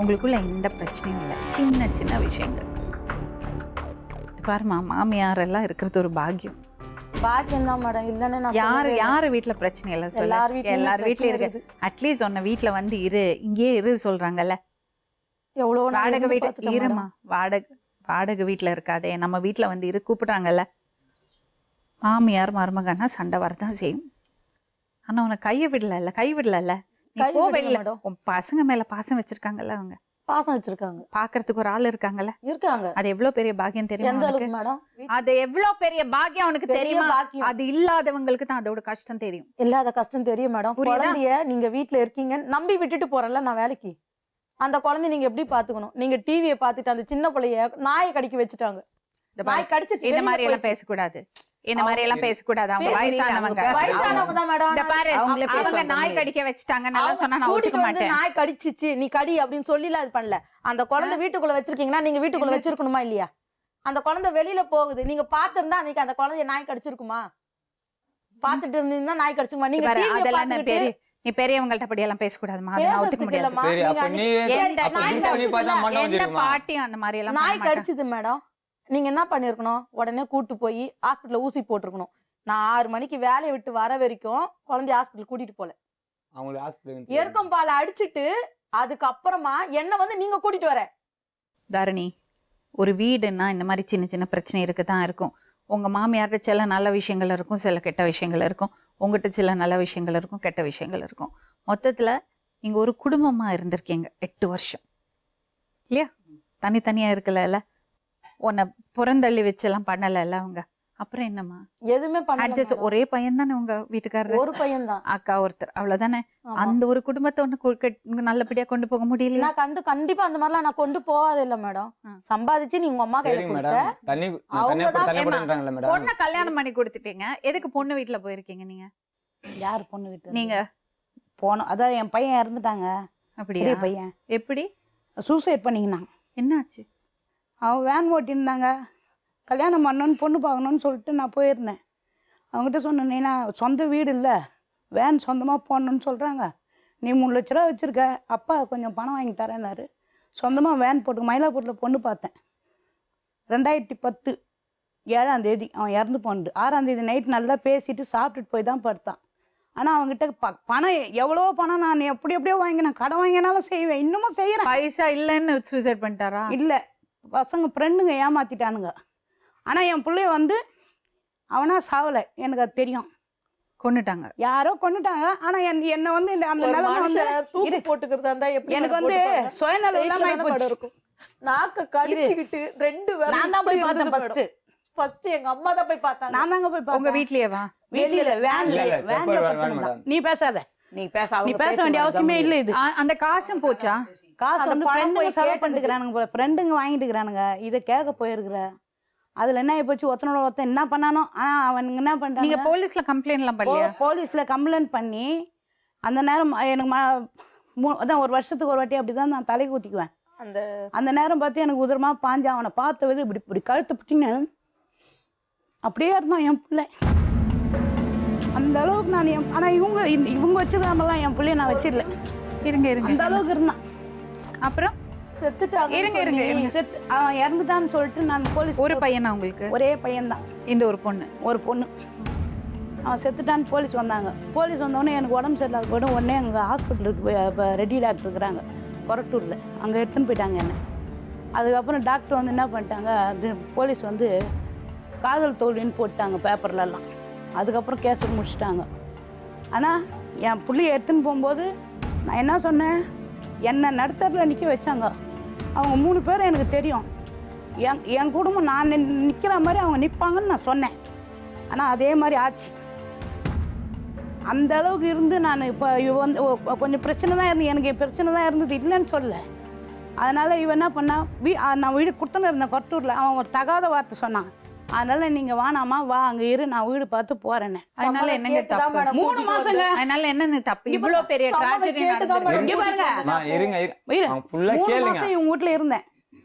உங்களுக்குள்ள எந்த பிரச்சனையும் இல்லை. சின்ன சின்ன விஷயங்கள் பாருமா, மாமியார் எல்லாம் இருக்கிறது ஒரு பாக்கியம். பாக்கியம் தான் மேடம். இல்லன்னு நான் யாரு வீட்டுல பிரச்சனை இல்லை சொல்ல. எல்லார் வீட்லயும் இருக்கு. அட்லீஸ்ட் உன்ன வீட்டுல வந்து இங்கேயே இரு சொல்றாங்கல்ல. எவ்வளவு நான் வாடகை இருந்து வீட்டு பார்த்துட்டேன் இருமா, வாடகை வீட்டுல இருக்காதே, நம்ம வீட்டுல வந்து இரு கூப்பிடுறாங்கல்ல. மாமியார் மருமகன்னா சண்டை வரதான் செய்யும். ஆனா உனக்கு கை விடல. நீ கை போவே விடல இல்ல. மேடம். உன் பசங்க மேல பாசம் வச்சிருக்காங்கல்ல. அவங்க பாசம் வச்சிருக்காங்க. பாக்குறதுக்கு ஒரு ஆள் இருக்காங்கல்ல. இருக்காங்க. அது எவ்வளவு பெரிய பாக்கியம் தெரியுமா எந்த உனக்கு? அளவுக்கு மேடம்? அது எவ்வளவு பெரிய பாக்கியம் உனக்கு பெரிய தெரியுமா? பாக்கியம். அது இல்லாதவங்களுக்கு தான் அதோட கஷ்டம் தெரியும். இல்லாத கஷ்டம் தெரியும் மேடம். புரியுதா? குழந்தைய நீங்க வீட்டுல இருக்கீங்க நம்பி விட்டுட்டு போறேன்ல நான் வேலைக்கு. அந்த குழந்தை நீங்க எப்படி பாத்துக்கணும்? நீங்க டிவியை பார்த்துட்டு அந்த சின்ன பிள்ளைய நாயை கடிக்க வச்சுட்டாங்க. நாய் கடிச்சிச்சு. இந்த மாதிரி எல்லாம் பேசக்கூடாது. இந்த மாதிரி எல்லாம் பேசக்கூடாது. அவங்க வயசானவங்க. வயசானவங்க தான் மேடம். இந்த பாரு, அவங்களே அவங்க பேசுவாங்க. நாய் கடிக்க வச்சுட்டாங்க நல்லா சொன்னா நான் கூட்டிட்டு ஒத்துக்க வந்து மாட்டேன். நாய் கடிச்சிச்சு நீ கடி அப்படின்னு சொல்லிலாம் இது பண்ணல. அந்த குழந்தை வீட்டுக்குள்ள வச்சிருக்கீங்கன்னா நீங்க வீட்டுக்குள்ள வச்சிருக்கணுமா இல்லையா? அந்த குழந்தை வெளியில போகுது. நீங்க பாத்துருந்தா அன்னைக்கு அந்த குழந்தைய நாய் கடிச்சிருக்குமா? பாத்துட்டு இருந்தீங்கன்னா நாய் கடிச்சுக்குமா? நீங்க பாரு, டிவியை அதெல்லாம் பார்த்துக்கிட்டு நீ பெரியவங்கள்ட்ட அப்படி எல்லாம் பேசக்கூடாதுமா. அதை நான் ஒத்துக்க முடியாது. பேசுறதுக்கு சரி, அப்ப நீ எந்த அப்ப நாய் நீ பண்ணி பார்த்தா மண்ணை எந்த வந்துருமா? பாட்டியும் அந்த மாதிரி எல்லாம் பண்ண நாய் மாட்டாங்க. கடிச்சது மேடம். நீங்க என்ன பண்ணிருக்கணும்? உடனே கூட்டு போய் ஹாஸ்பிட்டல்ல ஊசி போட்டிருக்கணும். நான் 6 மணிக்கு வேலையை விட்டு வர வரைக்கும் குழந்தைய ஹாஸ்பிட்டல் கூட்டிட்டு போல. அவங்களுக்கு ஹாஸ்பிட்டல் எருக்கம் பாலை அடிச்சிட்டு அதுக்கப்புறமா என்ன வந்து நீங்க கூட்டிட்டு வர. தாரணி, ஒரு வீடுன்னா இந்த மாதிரி சின்ன சின்ன பிரச்சனை இருக்குதான் இருக்கும். உங்க மாமியார்ட்ட சில நல்ல விஷயங்கள் இருக்கும், சில கெட்ட விஷயங்கள் இருக்கும். உங்ககிட்ட சில நல்ல விஷயங்கள் இருக்கும், கெட்ட விஷயங்கள் இருக்கும். மொத்தத்துல நீங்க ஒரு குடும்பமா இருந்திருக்கீங்க 8 வருஷம் இல்லையா? தனித்தனியா இருக்கல. உன்னை புறந்தள்ளி வச்செல்லாம் பண்ணல அவங்க. அப்புறம் என்னம்மா? எதுவுமே பண்ணல. ஒரே பையன் தானே உங்க வீட்டுக்காரரு? ஒரு பையன் தான். அக்கா ஒருத்தர், அவ்வளவுதானே? அந்த ஒரு குடும்பத்தை ஒண்ணு நல்லபடியா கொண்டு போக முடியல. நான் கண்டிப்பா அந்த மாதிரிலாம் நான் கொண்டு போகாத இல்ல மேடம். சம்பாதிச்சு நீங்க உங்க அம்மா கையில சரி கொடுத்த. மேடம். தண்ணி போடுறாங்கல்ல மேடம். பொண்ணை கல்யாணம் பண்ணி கொடுத்துட்டீங்க. எதுக்கு பொண்ணு வீட்டுல போயிருக்கீங்க நீங்க? யார் பொண்ணு வீட்டு? நீங்க போனோம். அதான் என் பையன் இறந்துட்டாங்க. அப்படியா? பெரிய பையன் எப்படி? சூசைட் பண்ணிக்கினான். என்னாச்சு? அவன் வேன் ஓட்டியிருந்தாங்க. கல்யாணம் பண்ணணும்னு பொண்ணு பார்க்கணும்னு சொல்லிட்டு நான் போயிருந்தேன். அவங்ககிட்ட சொன்னேன்னா சொந்த வீடு இல்லை, வேன் சொந்தமாக போடணுன்னு சொல்கிறாங்க. நீ 3 லட்ச ரூபா வச்சுருக்க, அப்பா கொஞ்சம் பணம் வாங்கி தரேன்னாரு. சொந்தமாக வேன் போட்டு மயிலாப்பூரில் பொண்ணு பார்த்தேன். 2010 7ஆம் தேதி அவன் இறந்து போனது. 6ஆம் தேதி நைட் நல்லா பேசிட்டு சாப்பிட்டுட்டு போய் தான் படுத்தான். ஆனால் அவங்ககிட்ட பணம் எவ்வளோ பணம் நான் எப்படியோ வாங்கினேன், கடன் வாங்கினாலும் செய்வேன், இன்னமும் செய்கிறேன். பைசா இல்லைன்னு சூசைட் பண்ணிட்டாரா? இல்லை, பசங்க ஃப்ரெண்டுங்க ஏமாற்றிட்டானுங்க. ஆனால் என் பிள்ளைய வந்து அவனா சாவலை, எனக்கு அது தெரியும். கொன்னுட்டாங்க, யாரோ கொண்டுட்டாங்க. ஆனால் என்னை வந்து அந்த நிலைமை வந்து தூக்கி போட்டுக்கிறதா இருந்தா எப்படி எனக்கு வந்து சுயநலம் இல்லாமல் ஆயிப்போச்சு. இருக்கும். நாக்க கடிச்சுக்கிட்டு 2 பேரும் நான் தான் போய் பார்த்தேன் ஃபர்ஸ்ட் எங்க அம்மா தான் போய் பார்த்தாங்க. நான் தாங்க போய் உங்க பார்த்தேன். வீட்லயேவா? வெளியில வேன்ல இல்ல, வேன்ல வேன் படுத்திருந்தான். மேடம். நீ பேசாத, நீ பேச நீ பேச வேண்டிய அவசியமே இல்லை. இது அந்த காசும் போச்சா? காசு அந்த வந்து பணம் ஃப்ரெண்டுங்க போய் செலவு கேட்டதுக்கு. பண்ணிக்கிறானுங்க, ஃப்ரெண்டுங்க வாங்கிட்டு இருக்கிறானுங்க. இதை கேட்க போயிருக்கிற அதுல என்ன ஆயிப்போச்சு, ஒருத்தனோட ஒருத்தன் என்ன பண்ணானோ. ஆனா அவனுங்க என்ன நீங்க பண்றாங்க, போலீஸ்ல கம்ப்ளைண்ட் எல்லாம் பண்ணலையா? போலீஸ்ல கம்ப்ளைண்ட் பண்ணி அந்த நேரம் எனக்கு அதான் 1 வருஷத்துக்கு ஒரு வாட்டி அப்படிதான் நான் தலை ஊத்திக்குவேன். அந்த நேரம் பார்த்து எனக்கு உதிரமா பாஞ்சு அவனை பார்த்த விது இப்படி கழுத்து பிடிச்சின்னு அப்படியே இருந்தான் என் பிள்ளை. அந்த அளவுக்கு நான் ஆனா இவங்க வச்சிருக்காமலாம் என் பிள்ளைய நான் வச்சிடல. இருங்க அந்த அளவுக்கு இருந்தான். அப்புறம் செத்துட்டாங்க. இருங்க. அவன் இறந்துட்டான்னு சொல்லிட்டு நான் போலீஸ். ஒரு பையனா உங்களுக்கு? ஒரே பையன்தான், இந்த ஒரு பொண்ணு. ஒரு பொண்ணு. அவன் செத்துட்டான்னு போலீஸ் வந்தாங்க. போலீஸ் வந்தோடனே எனக்கு உடம்பு சரியில்லாத போய்டும். உடனே அங்கே ஹாஸ்பிட்டலுக்கு போய் இப்போ ரெடி டாக்டர் இருக்கிறாங்க கொரட்டூரில், அங்கே எடுத்துன்னு போயிட்டாங்க என்ன. அதுக்கப்புறம் டாக்டர் வந்து என்ன பண்ணிட்டாங்க, அது போலீஸ் வந்து காதல் தோல்வின்னு போட்டாங்க பேப்பர்லலாம். அதுக்கப்புறம் கேஸை முடிச்சிட்டாங்க. ஆனால் என் பிள்ளைய எடுத்துன்னு போகும்போது நான் என்ன சொன்னேன், என்னை நடுத்தரில் நிற்க வச்சாங்க. அவங்க 3 பேர் எனக்கு தெரியும். என் குடும்பம் நான் நிற்கிற மாதிரி அவங்க நிற்பாங்கன்னு நான் சொன்னேன். ஆனால் அதே மாதிரி ஆச்சு. அந்த அளவுக்கு இருந்து நான் இப்போ இவ வந்து கொஞ்சம் பிரச்சனை தான் இருந்து, எனக்கு பிரச்சனை தான் இருந்தது, இல்லைன்னு சொல்ல. அதனால் இவன் என்ன பண்ணா, நான் வீடு கொடுத்துன்னு இருந்தேன் கொரட்டூரில். அவன் ஒரு தகாத வார்த்தை சொன்னான். அதனால நீங்க வானாமா, வா அங்க இரு, நான் வீடு பார்த்து போறேன்னு. அதனால என்னங்க தப்பு? 3 மாசங்க. அதனால என்னன்னு தப்பு? இவ்ளோ பெரிய tragedy நடந்துருக்கு. இங்க பாருங்க, இருங்க இரு. ஃபுல்லா 3 கேளுங்க. மாசம் இவங்க வீட்டுல இருந்தேன்.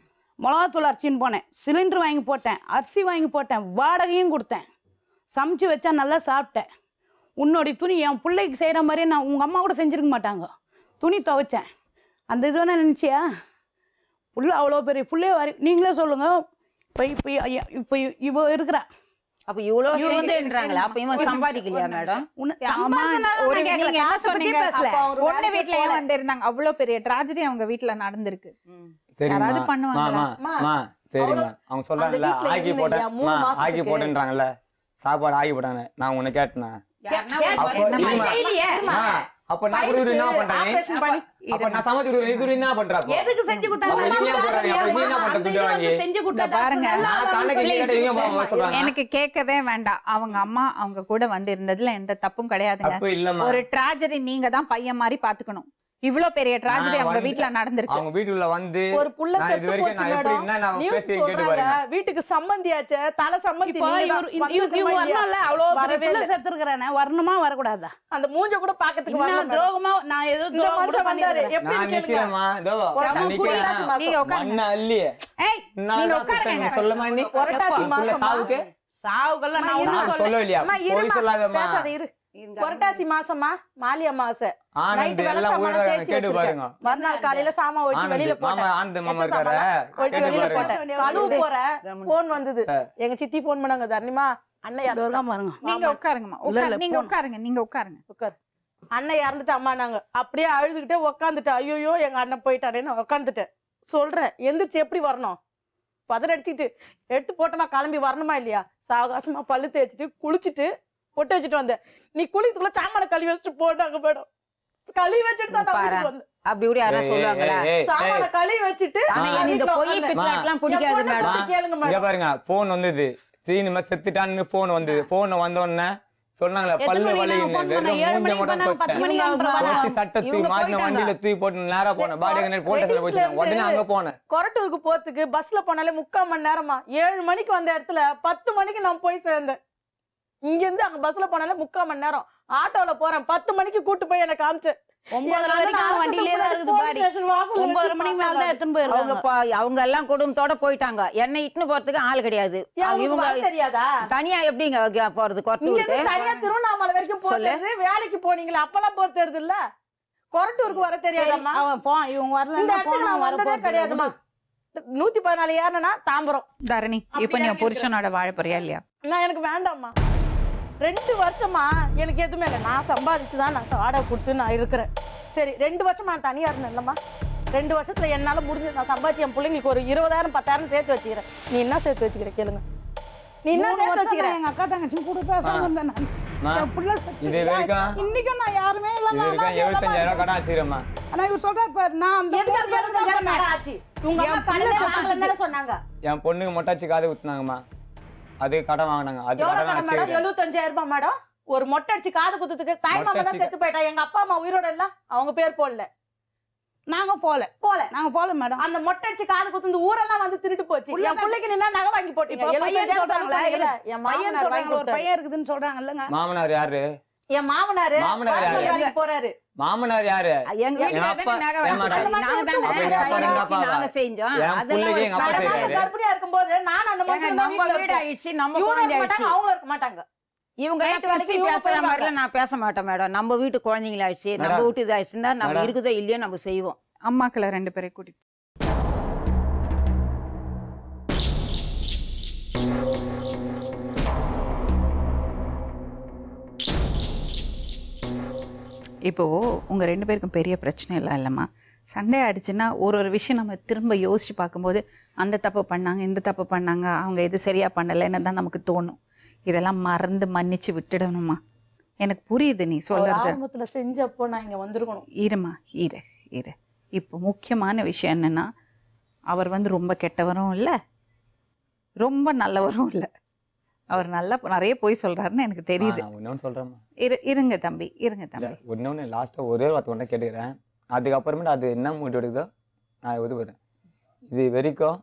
மிளகாத்தூள் அரிசின்னு போனேன், சிலிண்டர் வாங்கி போட்டேன், அரிசி வாங்கி போட்டேன், வாடகையும் கொடுத்தேன், சமைச்சு வச்சா நல்லா சாப்பிட்டேன். உன்னோடைய துணி என் பிள்ளைக்கு செய்யற மாதிரியே நான் உங்க அம்மா கூட செஞ்சிருக்க மாட்டாங்க. துணி துவைச்சேன். அந்த இது வேணா நினைச்சியா? புள்ள அவ்வளோ பெரிய புள்ளைய வரி, நீங்களே சொல்லுங்க. இப்போ இவ இருக்கிறா. அப்ப இவ்வளவு செய்யுதுன்றாங்களே, அப்ப இவன் சம்பாதிக்கலையா மேடம்? ஆமா, ஒரு நீங்க என்ன சொன்னீங்க? பொண்ணு வீட்ல ஏன் வந்து இருந்தாங்க? அவ்வளவு பெரிய tragedy அவங்க வீட்ல நடந்திருக்கு. சரிம்மா, யாராவது பண்ணுவாங்களா? மா சரிம்மா. அவங்க சொல்றாங்கல்ல ஆகி போட்டேன், ஆகி போட்டேன்றாங்கல்ல, சாப்பாடு ஆகி போட்டாங்க. நான் உன்னை கேட்டேனா? அப்ப நான் குடுக்குறது என்ன பண்றேன்? அப்ப நான் சமைச்சு குடுக்குறேன், இது என்ன பண்ற? எதுக்கு செஞ்சு கொடுத்தாங்க? அப்ப நீ ஏன் போறாங்க? அப்ப நீ என்ன பண்ற? துட்டு வாங்கி செஞ்சு கொடுத்தா பாருங்க, நான் கண்ணக்கு நீ கேட்ட இவங்க பாப்பா சொல்றாங்க. எனக்கு கேட்கவே வேண்டாம். அவங்க அம்மா அவங்க கூட வந்து இருந்ததுல எந்த தப்பும் கிடையாதுங்க. அப்ப இல்லம்மா, ஒரு tragedy நீங்க தான் பையன் மாதிரி பாத்துக்கணும். இவ்ளோ பெரிய tragedy அவங்க வீட்ல நடந்திருக்கு. அவங்க வீட்டுக்குள்ள வந்து ஒரு புள்ள நான் இது செத்து வரைக்கும் போச்சு நான் எப்படி மேடம். என்ன நான் நியூஸ் பேசி கேட்டு பாருங்க. சொல்றாங்க, வீட்டுக்கு சம்பந்தியாச்சே, தலை சம்பந்தி இப்போ இவங்க வரணும்ல, அவ்வளோ பிள்ளை செத்துருக்கிறேன், வரணுமா வரக்கூடாதா? அந்த மூஞ்ச கூட பாக்கிறதுக்கு வரல இன்னும் மேடம். துரோகமா நான் ஏதோ இந்த துரோகம் மனுஷன் வந்தாரு, பண்ணிருக்கிறேன். எப்படி நான் கேளுங்க. நிக்கிறேன்மா, இதோ நான் நிக்கிறேன். நீங்க உட்காருங்க. மண்ண அள்ளியே ஏய், நீங்க உட்காருங்க. சொல்லமா நீ புரட்டாசி உள்ள மாசமா? சாவுக்கு சாவுகள்லாம் நான் ஒண்ணும் நான் சொல்லல. சொல்ல இல்லையா? அம்மா, போய் இரும்மா, சொல்லாதம்மா. பேசாத இரு. புரட்டாசி மாசமா, மாலி அமாவாசை, ஆனந்த் நைட்டு வேலை எல்லாம் சாமான் ஊட தேய்ச்சி கேட்டு வச்சிருக்கேன். பாருங்க. மறுநாள் காலையில சாமான் வச்சு வெளியில ஆனந்த் மாமா, போட்டேன். ஆனந்த் மாமா எச்ச இருக்காரு, வச்சு கேட்டு வெளியில பாருங்க. போட்டேன். கழுவு போறேன், போன் வந்தது. எங்க சித்தி போன் பண்ணாங்க, தர்ணிமா அண்ணன் துரோகமா பாருங்க. நீங்க உட்காருங்கம்மா. நீங்க உட்காருங்க, நீங்க உட்காருங்க. உட்காரு. அண்ணன் இறந்துட்டு அம்மா நாங்க அப்படியே அழுதுகிட்டே உக்காந்துட்டேன். ஐயோ எங்க அண்ணன் போயிட்டானே, நான் உக்காந்துட்டேன். சொல்றேன், எந்திரிச்சு எப்படி வரணும்? பதறடிச்சிட்டு எடுத்து போட்டோமா, கிளம்பி வரணுமா இல்லையா? சாவகாசமா பல்லு தேய்ச்சிட்டு குளிச்சுட்டு பொட்டு வச்சுட்டு வந்தேன். நீ குளித்துக்குள்ள சாமான கழுவி வச்சுட்டு போட்டாங்க மேடம். கழுவி வச்சுட்டு தான் நான் வீட்டுக்கு வந்தேன். அப்படி கூட யாரா சொல்லுவாங்களா? சாமான கழுவி வச்சுட்டு ஆனா நான் எனக்கு இந்த வீட்டுல பொய் உட்கார்ந்தேன். பித்தலாட்டெல்லாம் என் பிடிக்காது பொண்ணை மேடம். பத்தி கேளுங்க இங்க மேடம். பாருங்க, போன் வந்தது. சீனிமா செத்துட்டான்னு போன் வந்தது. போன் வந்த உடனே சொன்னாங்களே எத்தனை பல்லு மணிக்கு வலி நான் phone பண்ணேன்? 7 மூஞ்ச மணிக்கு மட்டும் பண்ணாங்க, 10 மணிக்கு அனுப்புறாங்க. போச்சு, சட்டை தூக்கி இவங்க மாட்டின போயிட்டாங்க. வண்டியில தூக்கி போட்டு நேரா போனேன். பாடி போட்ட சொல்ல போச்சு. உடனே அங்க போனேன். கொரட்டூருக்கு போறதுக்கு பஸ்ல போனாலே 3/4 மணி நேரமா. 7 மணிக்கு வந்த இடத்துல 10 மணிக்கு நான் போய் சேர்ந்தேன். இங்க இருந்து அங்க பஸ்ல போனாலே 3/4 மணி நேரம். ஆட்டோல போறேன், 10 மணிக்கு கூட்டு போய் எனக்கு காமிச்சேன். 9:30 வரைக்கும் வண்டியிலே தான் இருக்குது பாடி. 9:30 மணிக்கு மேல தான் எடுத்துன்னு போயிருக்காங்க. அவங்க எல்லாம் குடும்பத்தோட போயிட்டாங்க. என்னை இட்டுன்னு போறதுக்கு ஆள் கிடையாது. இவங்க தெரியாதா தனியா எப்படிங்க போறது கொரட்டூருக்கு? தனியா திருவண்ணாமலை வரைக்கும் போறது, வேலைக்கு போனீங்களா அப்பெல்லாம் போறது தெரியுது இல்ல, கொரட்டூருக்கு வர தெரியாதம்மா. அவன் போ, இவங்க வரல, இந்த இடத்துக்கு நான் வந்ததே கிடையாதுமா. 114 ஏறனா தாம்பரம். தரணி, இப்போ நீ புருஷனோட வாழ போறியா இல்லையா? நான் எனக்கு வேண்டாம்மா. 2 வருஷமா எனக்கு எதுவுமே இல்லை. நான் சம்பாதிச்சுதான் நான் வாடகை கொடுத்து நான் இருக்கிறேன். சரி 2 வருஷமா நான் தனியா இருந்தேன் இல்லம்மா. 2 வருஷத்துல என்னால முடிஞ்சு நான் சம்பாதிச்சு என் பிள்ளைங்களுக்கு ஒரு 20,000 10,000 சேர்த்து வச்சுக்கிறேன். நீ என்ன சேர்த்து வச்சுக்கிற கேளுங்க. நீ என்ன சேர்த்து வச்சுக்கிற? எங்க அக்கா தங்கச்சி கூட பேசாம இருந்தேன் நான். என் பிள்ளை இது வரைக்கும் இன்னைக்கும் நான் யாருமே இது இல்லாம வரைக்கும் 75,000 கடன் வச்சுக்கிறேம்மா. ஆனா இவர் சொல்றாரு பாரு, நான் அந்த எங்க 70,000 கடை ஆச்சு. உங்க அம்மா கடையில வாங்கலன்னு சொன்னாங்க. என் பொண்ணுக்கு மொட்டாச்சு காது குத்துனாங்கம்மா, அதுக்கு கடன் வாங்கினாங்க. அது எவ்வளவு கடன் கடை மேடம்? வச்சுக்கிறேன். 75,000 ரூபாய் மேடம். ஒரு மொட்டை அடிச்சு காது குத்துறதுக்கு தாய் மாமா தான் செத்து போயிட்டா. எங்க அப்பா அம்மா உயிரோட இல்ல, அவங்க பேர் போடல. நாங்க போல மேடம். அந்த மொட்டை அடிச்சு காது குத்துந்து ஊரெல்லாம் வந்து திருட்டு போச்சு. என் பிள்ளைக்கு நீ நகை வாங்கி போட்டீங்க. இப்போ பையன் 75,000 சொல்றாங்களா? என் பையன் மாமனார் வாங்கி சொல்றாங்க, ஒரு கொடுத்தாரு. பையன் இருக்குதுன்னு சொல்றாங்க இல்லங்க. மாமனார் யாரு? என் மாமனாரு மாமனார் யாரு? வேலைக்கு போறாரு. மாமனார் யாரு? எங்க வீட்டுல அப்பா- தானே நகை வாங்கி ஏன் மேடம்? கொடுத்தாங்க. நாங்க தானே அப்ப எங்க அப்பா ரெண்டு அப்பாவா? நாங்க செஞ்சோம். என் அதெல்லாம் பிள்ளைக்கு எங்க அப்பா ஒரு நான் செய்றாரு. கர்ப்பிணியா இருக்கும்போது நான் அந்த ஏங்க, மனுஷன் நம்ம வீட்டுல வீடு இருப்பேன். ஆயிடுச்சு, நம்ம இவங்க குழந்தை இருக்க மாட்டாங்க, ஆயிடுச்சு. அவங்க இருக்க மாட்டாங்க. இவங்க நைட்டு வேலைக்கு இவங்க பேசுற போயிடுவாங்க. மாதிரிலாம் நான் பேச மாட்டேன் மேடம். நம்ம வீட்டு குழந்தைங்கள ஆயிடுச்சு, நம்ம மேடம். வீட்டு இதாயிடுச்சுன்னா நம்ம மேடம். இருக்குதோ இல்லையோ நம்ம செய்வோம். அம்மாக்களை 2 பேரை கூட்டிட்டு இப்போ உங்க 2 பேருக்கும் பெரிய பிரச்சனை இல்லை இல்லைம்மா. சண்டை ஆயிடுச்சுன்னா ஒரு விஷயம் நம்ம திரும்ப யோசிச்சு பார்க்கும்போது அந்த தப்பு பண்ணாங்க, இந்த தப்பு பண்ணாங்க, அவங்க இது சரியா பண்ணலைன்னு தான் நமக்கு தோணும். இதெல்லாம் மறந்து மன்னிச்சு விட்டுடணுமா. எனக்கு புரியுது நீ சொல்றது. ஆரம்பத்துல செஞ்சப்போ நான் இங்க வந்திருக்கணும். இருமா, இரு. இப்போ முக்கியமான விஷயம் என்னன்னா, அவர் ரொம்ப கெட்டவரும் இல்லை, ரொம்ப நல்லவரும் இல்லை. அவர் நிறைய போய் சொல்றாருன்னு எனக்கு தெரியுது. நான் இன்னொன்னு சொல்றேம்மா. இருங்க தம்பி. இன்னொன்னு லாஸ்டா ஒரே வார்த்தை ஒன்று கேட்டுக்கிறேன். அதுக்கப்புறமேட்டு அது என்ன முடிவு எடுக்குதோ நான் ஒதுக்குறேன். இது வரைக்கும்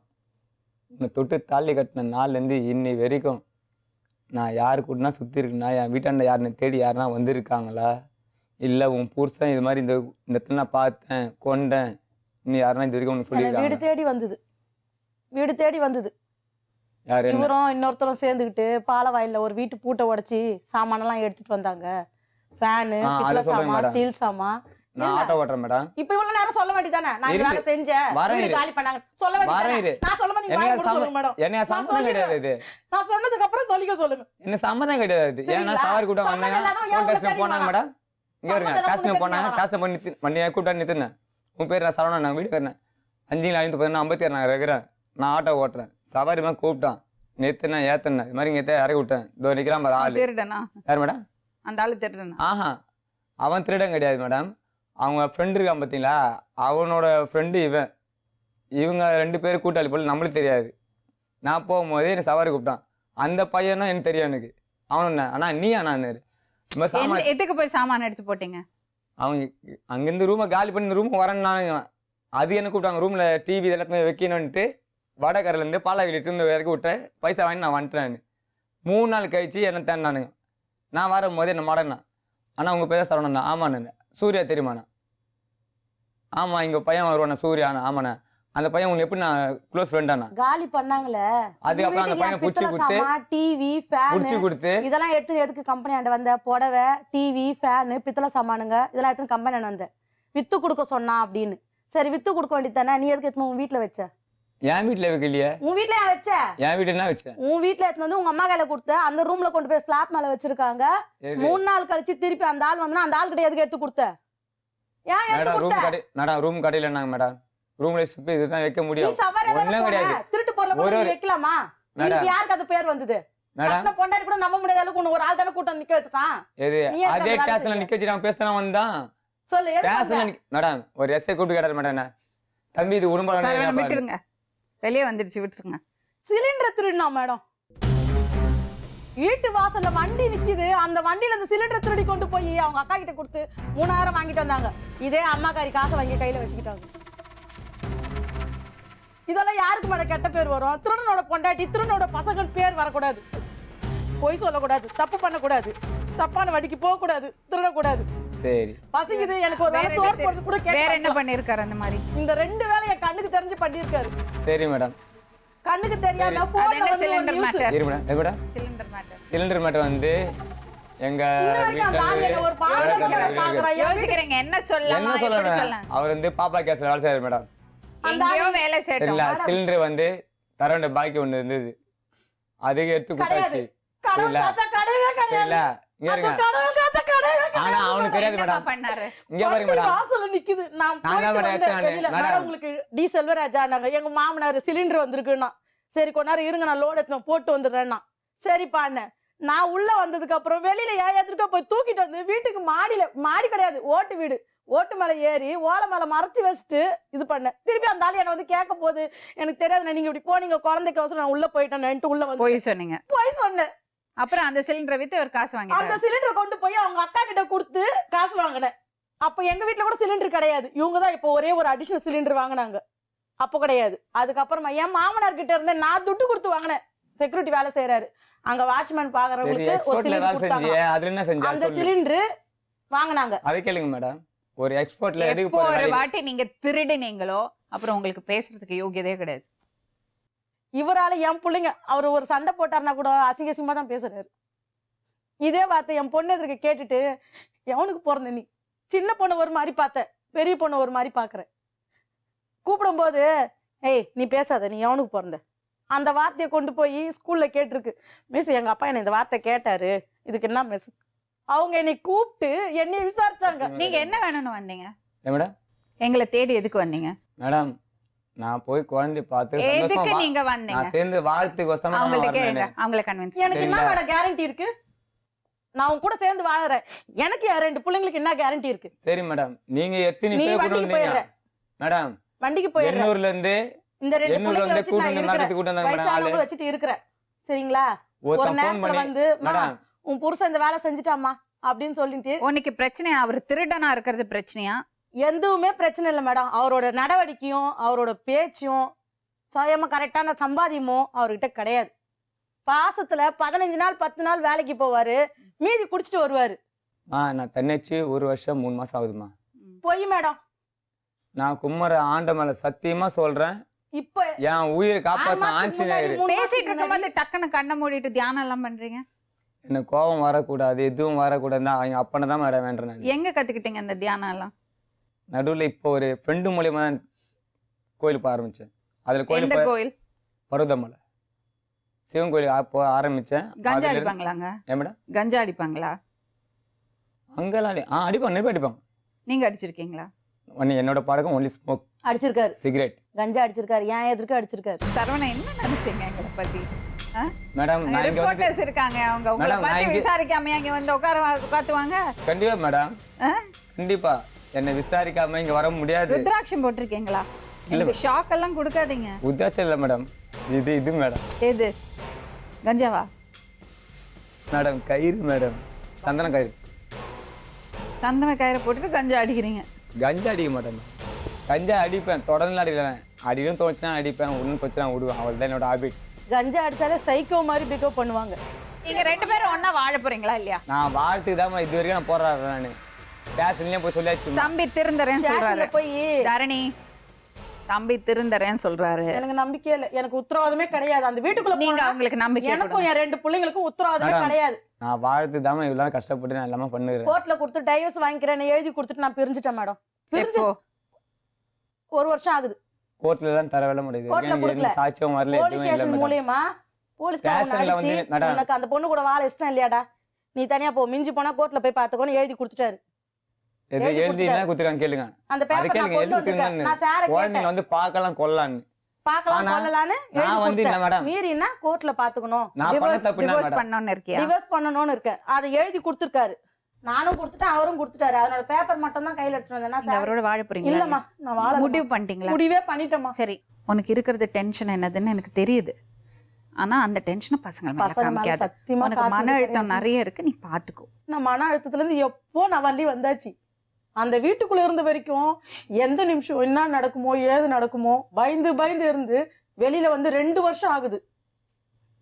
உன்னை தொட்டு தாலி கட்டின நாள்லேருந்து இன்னி வரைக்கும் நான் யாரு கூடனா சுற்றி இருக்குன்னா, என் வீட்டாண்ட யாருன்னு தேடி யாருன்னா வந்திருக்காங்களா, இல்லை உன் புருஷன் இது மாதிரி இந்த இடத்துல நான் பார்த்தேன் கொண்டேன் இன்னும் யாருன்னா இது வரைக்கும் ஒன்று வீடு சொல்லியிருக்காங்க? தேடி வந்தது. யார் என்ன? இவரும் இன்னொருத்தரும் சேர்ந்துக்கிட்டு பாலவாயில ஒரு வீட்டு பூட்டை உடைச்சி சாமானெல்லாம் எடுத்துட்டு வந்தாங்க. ஃபேனு, அதை சொல்றேன் சாமான், மேடம். ஸ்டீல் சாமான். நான் ஆட்டோ ஓட்டுறேன் மேடம். இப்ப இவ்வளவு நேரம் சொல்ல வேண்டியதானே, நான் இந்த இருக்கு. வேலை செஞ்சேன், வரேன் வீடு இரு. காலி பண்ணாங்க சொல்ல வரேன் வேண்டியதானே. இரு. நான் சொல்ல மாட்டேன், நீங்க வாய் மூட சொல்லுங்க மேடம். என்னைய சம்மந்தம் கிடையாது இது. நான் சொன்னதுக்கு அப்புறம் சொல்லிக்க சொல்லுங்க. என்ன சம்மந்தம் கிடையாது. ஏன்னா சரிங்களா? சவாரி கூட்டம் சம்மந்தம் வந்தாங்க, இல்லாம போன் ஏன் ஸ்டேஷன் உங்க போனாங்க தேடி மேடம். இங்கே இருங்க, சம்மந்தம் ஸ்டேஷன் இல்லாம போனாங்க, உங்க ஸ்டேஷன் பண்ணி வண்டியை கூப்பிட்டா நிறுத்தினேன். உன் பேர் நான் சரவணன், நான் வீடு கட்டினேன் 5/5/56 நான் இருக்கிறேன், நான் ஆட்டோ ஓட்டுறேன். சவாரி தான் கூப்பிட்டான், நிறுத்தினேன், ஏற்றினேன், இது மாதிரி இங்கே இறக்கி விட்டேன். இதோ நிற்கிறான் பாரு ஆள். திருடனா? யார் மேடம்? அந்த ஆளு திருடனா? ஆஹா, அவன் திருடன் கிடையாது மேடம். அவங்க ஃப்ரெண்டு இருக்கான் பார்த்தீங்களா, அவனோட ஃப்ரெண்டு இவங்க 2 பேரும் கூட்டாளி போல, நம்மளுக்கு தெரியாது. நான் போகும்போதே என்னை சவாரி கூப்பிட்டான். அந்த பையனும் எனக்கு தெரியும். எனக்கு அவனு என்ன அண்ணா நீ அண்ணான்னு இந்த மாதிரி சாமான் எதுக்கு போய் சாமான் எடுத்து போட்டீங்க? அவங்க அங்கேருந்து ரூமை காலி பண்ணி இந்த ரூமுக்கு வரேன்னு அது என்ன கூப்பிட்டாங்க. ரூமில் டிவி எல்லாத்தையுமே வைக்கணுன்ட்டு வடகரையிலேருந்து பாலாகிட்டு இருந்து இறக்கி விட்டேன். பைசா வாங்கி நான் வந்துட்டேன். 3 நாள் கழிச்சு என்ன தேடினானுங்க. நான் வரும்போது என்ன மாடண்ணா, அண்ணா உங்கள் பேர் சரவணண்ணா. ஆமாண்ணே. சூர்யா தெரியுமாண்ணா? ஆமாம், இங்கே பையன் வருவாண்ணா சூர்யாண்ணா. ஆமாண்ணா. அந்த பையன் உங்களுக்கு எப்படி நான் க்ளோஸ் ஃப்ரெண்டாண்ணா? காலி பண்ணாங்களே, அதுக்கப்புறம் அந்த பையனை பிடிச்சி கொடுத்து டிவி, ஃபேன் பிடிச்சி கொடுத்து இதெல்லாம் எடுத்து எதுக்கு கம்பெனி ஆண்ட வந்த? புடவை, டிவி, ஃபேனு, பித்தளை சாமானுங்க இதெல்லாம் எடுத்து கம்பெனி ஆண்ட வந்த. வித்து கொடுக்க சொன்னா அப்படின்னு. சரி வித்து கொடுக்க வேண்டியது தானே, நீ எதுக்கு எடுத்து உன் வீட்டுல வச்ச? என் வீட்டில் வைக்கலையே. உன் வீட்டுல ஏன் வச்ச? என் வீட்டு என்ன வச்சேன்? உன் வீட்டுல எடுத்து வந்து உங்க அம்மா கையில கொடுத்த. அந்த ரூம்ல கொண்டு போய் ஸ்லாப் மேல வச்சிருக்காங்க. 3 நாள் கழிச்சு திருப்பி அந்த ஆள் வந்து அந்த ஆள் கிட்ட எதுக்கு எடுத்து கொடுத்த? ஏன் எடுத்து மேடம் ரூம் கொடுத்த? கடை மேடம் ரூம் கடையில் என்னங்க மேடம், ரூம்ல சிப்பி இதுதான் வைக்க நீ முடியும். சவாரி ஒண்ணும் கிடையாது திருட்டு பொருளை கூட நீ வைக்கலாமா? மேடம். இன்னைக்கு யாருக்கு அது பேர் வந்தது? மேடம் கட்டின பொண்டாட்டி கூட நம்ப முடியாத அளவுக்கு உன்னை ஒரு ஆள் தானே கூட்டம் நிக்க வச்சுட்டான். எது நீ எதுக்கு அதே அந்த வேலை ஸ்டேஷன்ல செஞ்ச? நிக்க வச்சு நான் பேசினா வந்தான் சொல்லு எதுக்கு ஸ்டேஷன்ல வந்த? மேடம் ஒரு எஸ்ஐ கூப்பிட்டு கேட்டாரு மேடம், என்ன தம்பி இது சரவணன், உடம்பு விட்டுருங்க, வெளியே வந்துடுச்சு, விட்டுருங்க. சிலிண்டர் திருடினா மேடம். வீட்டு வாசல்ல வண்டி நிக்குது, அந்த வண்டியில அந்த சிலிண்டர் திருடி கொண்டு போய் அவங்க அக்கா கிட்ட கொடுத்து 3000 வாங்கிட்டு வந்தாங்க. இதே அம்மாக்காரி காசை வாங்கி கையில வச்சுக்கிட்டாங்க. இதெல்லாம் யாருக்கு மேல கெட்ட பேர் வரும்? திருடனோட பொண்டாட்டி, திருடனோட பசங்கள் பேர் வரக்கூடாது, பொய் சொல்லக்கூடாது, தப்பு பண்ணக்கூடாது, தப்பான வழிக்கு போக கூடாது, திருடக்கூடாது. சரி பசிக்குது எனக்கு ஒரு வேளை வேற சோறு என்ன போட்டு கூட வேற என்ன கேட்க பண்ணிருக்காரு அந்த மாதிரி? இந்த 2 வேளை என் கண்ணுக்கு தெரிஞ்சு பண்ணியிருக்காரு. சரி மேடம். கண்ணுக்கு தெரியாத அது போன்ல என்ன வந்து ஒரு சிலிண்டர் நியூஸ் மேட்டர்? இரு madam. Madam cylinder matter. Cylinder matter வந்து எங்க வரைக்கும் அந்த ஆள் என்ன ஒரு பாவத்தை பார்க்கறான். யோசிக்கிறீங்க என்ன சொல்லலாம் என்ன எப்படி சொல்லணும், சொல்லலாம்? அவர் வந்து பாப்பா கேஸ்ல வேலை செய்யறாரு மேடம். எங்கேயோ வேலை செய்யட்டும். சரிங்களா, சிலிண்டர் வந்து தர வேண்டிய பாக்கி ஒண்ணு இருந்தது, அதுக்கு எடுத்து கொடுத்தாச்சு. கடவுள் சரிங்களா? சாச்சா கிடையவே கிடையாது. சரிங்களா, இங்க இருங்க. கடவுள் சாச்சா கிடையவே ஆனா அவனுக்கு தெரியாது என்னப்பா மேடம். பண்ணாரு? இங்க பாருங்க வண்டி மேடம். வாசல்ல நிக்குது. நான் நான் தான் போயிட்டு மேடம் வந்தேன் எடுத்தேன் வெளியில. மேடம். மேடம் உங்களுக்கு டி செல்வராஜா நாங்க எங்க மாமனார் சிலிண்டர் வந்திருக்குன்னா சரி கொஞ்ச நேரம் இருங்க நான் லோட் எடுத்து போட்டு வந்துடுறேன்னா சரிப்பா அண்ணன். நான் உள்ள வந்ததுக்கு அப்புறம் வெளியில எதிர்க்க போய் தூக்கிட்டு வந்து வீட்டுக்கு மாடி கிடையாது ஓட்டு வீடு, ஓட்டு மேல ஏறி ஓலை மேல மறைச்சு வச்சுட்டு இது பண்ணேன். திருப்பி அந்த ஆள் என்ன வந்து கேட்க போது எனக்கு தெரியாது, நீங்க இப்படி போனீங்க குழந்தைக்கு அவசரம் நான் உள்ள போயிட்டேன் உள்ள வந்து போய் சொன்னீங்க. போய் சொன்னேன். அப்புறம் அந்த சிலிண்டரை வித்து ஒரு காசு அந்த வாங்கிட்டாரு. சிலிண்டரை கொண்டு போய் அவங்க அக்கா கிட்ட கொடுத்து காசு வாங்கினேன். அப்ப எங்க வீட்டுல கூட சிலிண்டர் கிடையாது. இவங்க தான் இப்போ ஒரே ஒரு அடிஷனல் சிலிண்டர் வாங்கினாங்க. அப்போ கிடையாது. அதுக்கப்புறமா என் மாமனார் கிட்ட இருந்து நான் துட்டு கொடுத்து வாங்கினேன். செக்யூரிட்டி வேலை செய்யறாரு அங்க, வாட்ச்மேன் சரி, பாக்குறவங்களுக்கு ஒரு எக்ஸ்போர்ட்ல சிலிண்டர் வேலை கொடுத்தாங்க. செஞ்சு அதுல என்ன செஞ்சா அந்த சொல்லு. சிலிண்டர் வாங்கினாங்க. அதை கேளுங்க மேடம். ஒரு எக்ஸ்போர்ட்ல எதுக்கு எப்போ ஒரு போற வாட்டி நீங்க திருடுனீங்களோ அப்புறம் உங்களுக்கு பேசுறதுக்கு யோகியதே கிடையாது. இவரால என் பிள்ளைங்க அவர் ஒரு சண்டை போட்டாருன்னா கூட அசிங்க அசிங்கமா தான் பேசுறாரு. இதே வார்த்தை என் பொண்ணு எதிர்க்க கேட்டுட்டு எவனுக்கு பிறந்த நீ, சின்ன பொண்ணு ஒரு மாதிரி பார்த்த, பெரிய பொண்ணு ஒரு மாதிரி பாக்குற, கூப்பிடும் போது ஏய் நீ பேசாத நீ எவனுக்கு பிறந்த, அந்த வார்த்தையை கொண்டு போய் ஸ்கூல்ல கேட்டிருக்கு. மிஸ் எங்க அப்பா என்ன இந்த வார்த்தை கேட்டாரு, இதுக்கு என்ன மிஸ்? அவங்க என்னை கூப்பிட்டு என்னைய விசாரிச்சாங்க. நீங்க என்ன வேணும்னு வந்தீங்க? மேடம் எங்களை தேடி எதுக்கு வந்தீங்க? மேடம் நான் போய் குழந்தை பார்த்து எதுக்கு சந்தோஷமா நீங்க வந்தீங்க? நான் சேர்ந்து வாழ்த்துக்கு வசமா அவங்கள்ட்ட கேளுங்க, அவங்கள கன்வின்ஸ் எனக்கு என்ன வேற கேரண்டி இருக்கு? நான் உன் கூட சேர்ந்து வாழறேன், எனக்கு 2 பிள்ளைங்களுக்கு என்ன கேரண்டி இருக்கு? சரி மேடம், நீங்க எத்தனை நீ பேர் கூட வண்டிக்கு வந்தீங்க போயிடுற. மேடம்? வண்டிக்கு போயிடுற. எண்ணூர்ல இருந்து இந்த 2 எண்ணூர்ல பிள்ளைங்களை வந்து வச்சு கூட்டு நான் வந்து இருக்கிறேன். நடத்தி கூட்டு வந்தாங்க மேடம். ஆளு வயசானவங்க வச்சுட்டு இருக்கிற சரிங்களா? ஒரு ஒருத்தன் ஃபோன் நேரத்துல பண்ணி வந்து மேடம் உன் புருஷன் இந்த வேலை செஞ்சுட்டாமா அப்படின்னு சொல்லிட்டு உனக்கு பிரச்சனை அவர் திருடனா இருக்கிறது பிரச்சனையா? எதுவுமே பிரச்சனை இல்லை மேடம். அவரோட நடவடிக்கையும் அவரோட பேச்சும் சுயமா கரெக்டான சம்பாதியமும் அவர்கிட்ட கிடையாது. பாசத்துல 15 நாள் 10 நாள் வேலைக்கு போவாரு, மீதி குடிச்சிட்டு வருவாரு. நான் தன்னிச்சு 1 வருஷம் 3 மாசம் ஆகுதுமா. பொய் மேடம். நான் கும்மர ஆண்ட மேல சத்தியமா சொல்றேன், இப்ப என் உயிரை காப்பாத்த 6 மாசத்துக்கு ஆஞ்சநேயர். முன்னாடி, 3 பேசிட்டு மாசத்துக்கு இருக்கும்போது முன்னாடி டக்குன்னு கண்ணை மூடிட்டு தியானம் எல்லாம் பண்றீங்க. எனக்கு கோபம் வரக்கூடாது, எதுவும் வரக்கூடாது. அவங்க அப்பனை தான் மேடம் வேண்டேன் நான். எங்க கத்துக்கிட்டீங்க இந்த தியானம் எல்லாம்? நடுவில் இப்போ ஒரு ஃப்ரெண்டு மூலியமா தான் கோயில் போக ஆரம்பிச்சேன். அதுல எந்த கோயில் கோயில்? பருவதமலை சிவன் கோயில் போக ஆரம்பிச்சேன். கஞ்சா அதுல இருந்து- அடிப்பாங்களாங்க? ஏன் மேடம்? கஞ்சா அடிப்பாங்களா? அங்கெல்லாம் அடிப்பாங்க, நிறைய அடிப்பாங்க. நீங்க அடிச்சிருக்கீங்களா? என்னோட பழக்கம் ஒன்லி ஸ்மோக், அடிச்சிருக்காரு. சிகரெட். கஞ்சா அடிச்சிருக்காரு, ஏன் எதிர்க்க அடிச்சிருக்காரு. சரவணா என்ன நினைச்சீங்க எங்களை பத்தி? மேடம் நான் இங்க வந்து ரிப்போர்ட்டர்ஸ் இருக்காங்க, அவங்க உங்களை மேடம், நான் பத்தி இங்க- விசாரிக்காம இங்க வந்து உட்காத்துவாங்க. கண்டிப்பா மேடம், கண்டிப்பா என்னை விசாரிக்காம இங்க வர முடியாது. ருத்ராட்சம் போட்டிருக்கீங்களா? இல்ல. இந்த ஷாக் எல்லாம் கொடுக்காதீங்க. உத்தாச்சம் இல்லை மேடம், இது மேடம். எது கஞ்சாவா? மேடம் கயிறு மேடம், சந்தன கயிறு. சந்தன கயிறை போட்டுட்டு கஞ்சா அடிக்கிறீங்க? கஞ்சா அடிக்க மாட்டேன். கஞ்சா அடிப்பேன், தொடர்ந்து அடிக்கிறேன். அடியும் தோச்சுனா அடிப்பேன், ஒன்றும் தோச்சுனா விடுவேன். அவள் தான் என்னோட ஹாபிட். கஞ்சா அடிச்சாலே சைக்கோ மாதிரி பிகப் பண்ணுவாங்க. நீங்க 2 பேரும் ஒண்ணா வாழ போறீங்களா இல்லையா? நான் வாழ்த்துக்கு தான் இது வரைக்கும் நான் போராடுறேன். நான் பேசலையும் போய் சொல்லியாச்சு. தம்பி திருந்தறேன்னு சொல்றாரு. ஸ்டேஷன்ல போய் தரணி தம்பி திருந்தறேன்னு சொல்றாரு. எனக்கு நம்பிக்கையே இல்லை, எனக்கு உத்தரவாதமே கிடையாது. அந்த வீட்டுக்குள்ள நீங்க போனா அவங்களுக்கு நம்பிக்கை எனக்கும் என் 2 பிள்ளைங்களுக்கும் உத்தரவாதமே மேடம், கிடையாது. நான் வாழ்த்துக்கு தான் இவ்வளவு கஷ்டப்பட்டு நான் எல்லாமே பண்ணுறேன். கோர்ட்ல கொடுத்து டைவர்ஸ் வாங்கிக்கிறேன்னு எழுதி கொடுத்துட்டு நான் பிரிஞ்சுட்டேன் மேடம். பிரிஞ்சு எப்போ? 1 வருஷம் ஆகுது. கோர்ட்ல தான் தர வேலை முடியுது. கோர்ட்ல எனக்கு கொடுக்கல. எந்த சாட்சியம் வரல, போலீஸ் எதுவும் இல்லை ஸ்டேஷன் மேடம். மூலியமா போலீஸ் ஸ்டேஷன்ல வந்து மேடம், உனக்கு அந்த பொண்ணு கூட வாழ இஷ்டம் இல்லையாடா, நீ தனியா போ, மிஞ்சி போனா கோர்ட்ல போய் பாத்துக்கோன்னு எழுதி கொடுத்துட்டாரு. எது எழுதி எழுதி என்ன குத்துறாங்க கேளுங்க. அந்த அது பேப்பர் நான் கேளுங்க, கொண்டு எழுதி வந்திருக்கேன். குத்துறாங்கன்னு. நான் சார குழந்தைங்க கேட்டேன், வந்து பார்க்கலாம் கொள்ளலான்னு. பார்க்கலாம் ஆனா, கொள்ளலான்னு நான் வந்து என்ன மேடம், மீறினா கோர்ட்ல பாத்துக்கணும், நான் பண்ண தப்பு என்ன டிவோர்ஸ் மேடம்? பண்ணணும்னு இருக்கியா? டிவோர்ஸ் பண்ணணும்னு இருக்கேன். அதை எழுதி கொடுத்துருக்காரு. நானும் கொடுத்துட்டேன், அவரும் கொடுத்துட்டாரு. அதனோட பேப்பர் மட்டும் தான் கையில எடுத்துட்டு வந்தேன். நீங்க அவரோட வாழ போறீங்களா? இல்லம்மா, நான் வாழ முடிவு பண்ணிட்டீங்களா? முடிவே பண்ணிட்டேம்மா. சரி, உனக்கு இருக்கிறது டென்ஷன் என்னதுன்னு எனக்கு தெரியுது. ஆனா அந்த டென்ஷனை பசங்க மேல பசங்க மேல காமிக்காத. சத்தியமா உனக்கு மன காட்டுறது அழுத்தம் கிடையாது. நிறைய இருக்கு, நீ பாத்துக்கோ. நான் மன அழுத்தத்துல இருந்து எப்போ நான் வள்ளி வந்தாச்சு. அந்த வீட்டுக்குள்ள இருந்த வரைக்கும் எந்த நிமிஷம் என்ன நடக்குமோ ஏது நடக்குமோ பயந்து பயந்து இருந்து வெளியில வந்து 2 வருஷம் ஆகுது.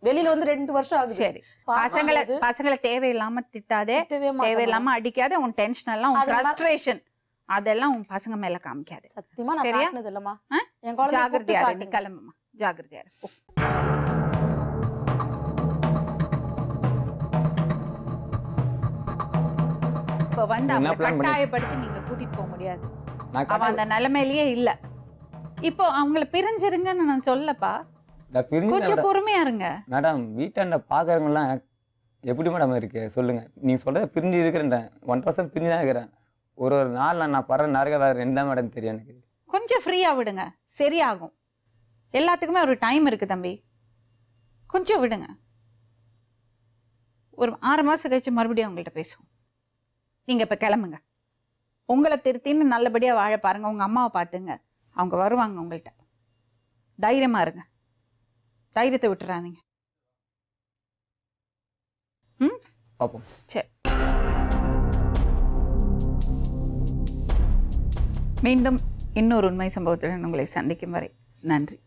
வெளியில வந்து 2 வருஷம் ஆகுது. சரி, பசங்களை தேவையில்லாம திட்டாதே, தேவையில்லாம அடிக்காத. உன் டென்ஷன் எல்லாம், உன் ஃப்ரஸ்ட்ரேஷன் அதெல்லாம் உன் பசங்க மேல காமிக்காது. சத்தியமா நான் சரியா? காட்டினது இல்லம்மா. ஜாகிரதையா இரு, நீ கிளம்புமா, ஜாகிரதையா இரு. போ. இப்ப வந்து என்ன அவங்களை plan பண்ணி- கட்டாயப்படுத்தி நீங்க கூட்டிட்டு போக முடியாது. நான் அவ அந்த நிலைமையிலேயே இல்ல. இப்போ அவங்கள பிரிஞ்சிருங்கன்னு நான் சொல்லப்பா, பிரிஞ்சு கொஞ்சம் பொறுமையா இருங்க. மேடம் வீட்டாண்ட பார்க்குறவங்கலாம் எப்படி மேடம் இருக்கு சொல்லுங்க. நீங்க சொல்றத பிரிஞ்சு இருக்கிறேன், 1 வருஷம் பிரிஞ்சு தான் இருக்கிறேன். ஒரு நாள் நான் படுற நரக வேறு 2 தான் மேடம் தெரியும் எனக்கு. கொஞ்சம் ஃப்ரீயா விடுங்க, சரியாகும். எல்லாத்துக்குமே ஒரு டைம் இருக்கு தம்பி, கொஞ்சம் விடுங்க. ஒரு 6 மாசம் கழிச்சு மறுபடியும் அவங்கள்ட்ட பேசுவோம். நீங்க இப்ப கிளம்புங்க. உங்களை திருத்தின்னு நல்லபடியா வாழ பாருங்க. உங்க அம்மாவை பார்த்துங்க, அவங்க வருவாங்க உங்கள்கிட்ட. தைரியமா இருங்க, தைரியத்தை விட்டுறாதீங்க. பார்ப்போம். சரி, மீண்டும் இன்னொரு உண்மை சம்பவத்துடன் உங்களை சந்திக்கும் வரை நன்றி.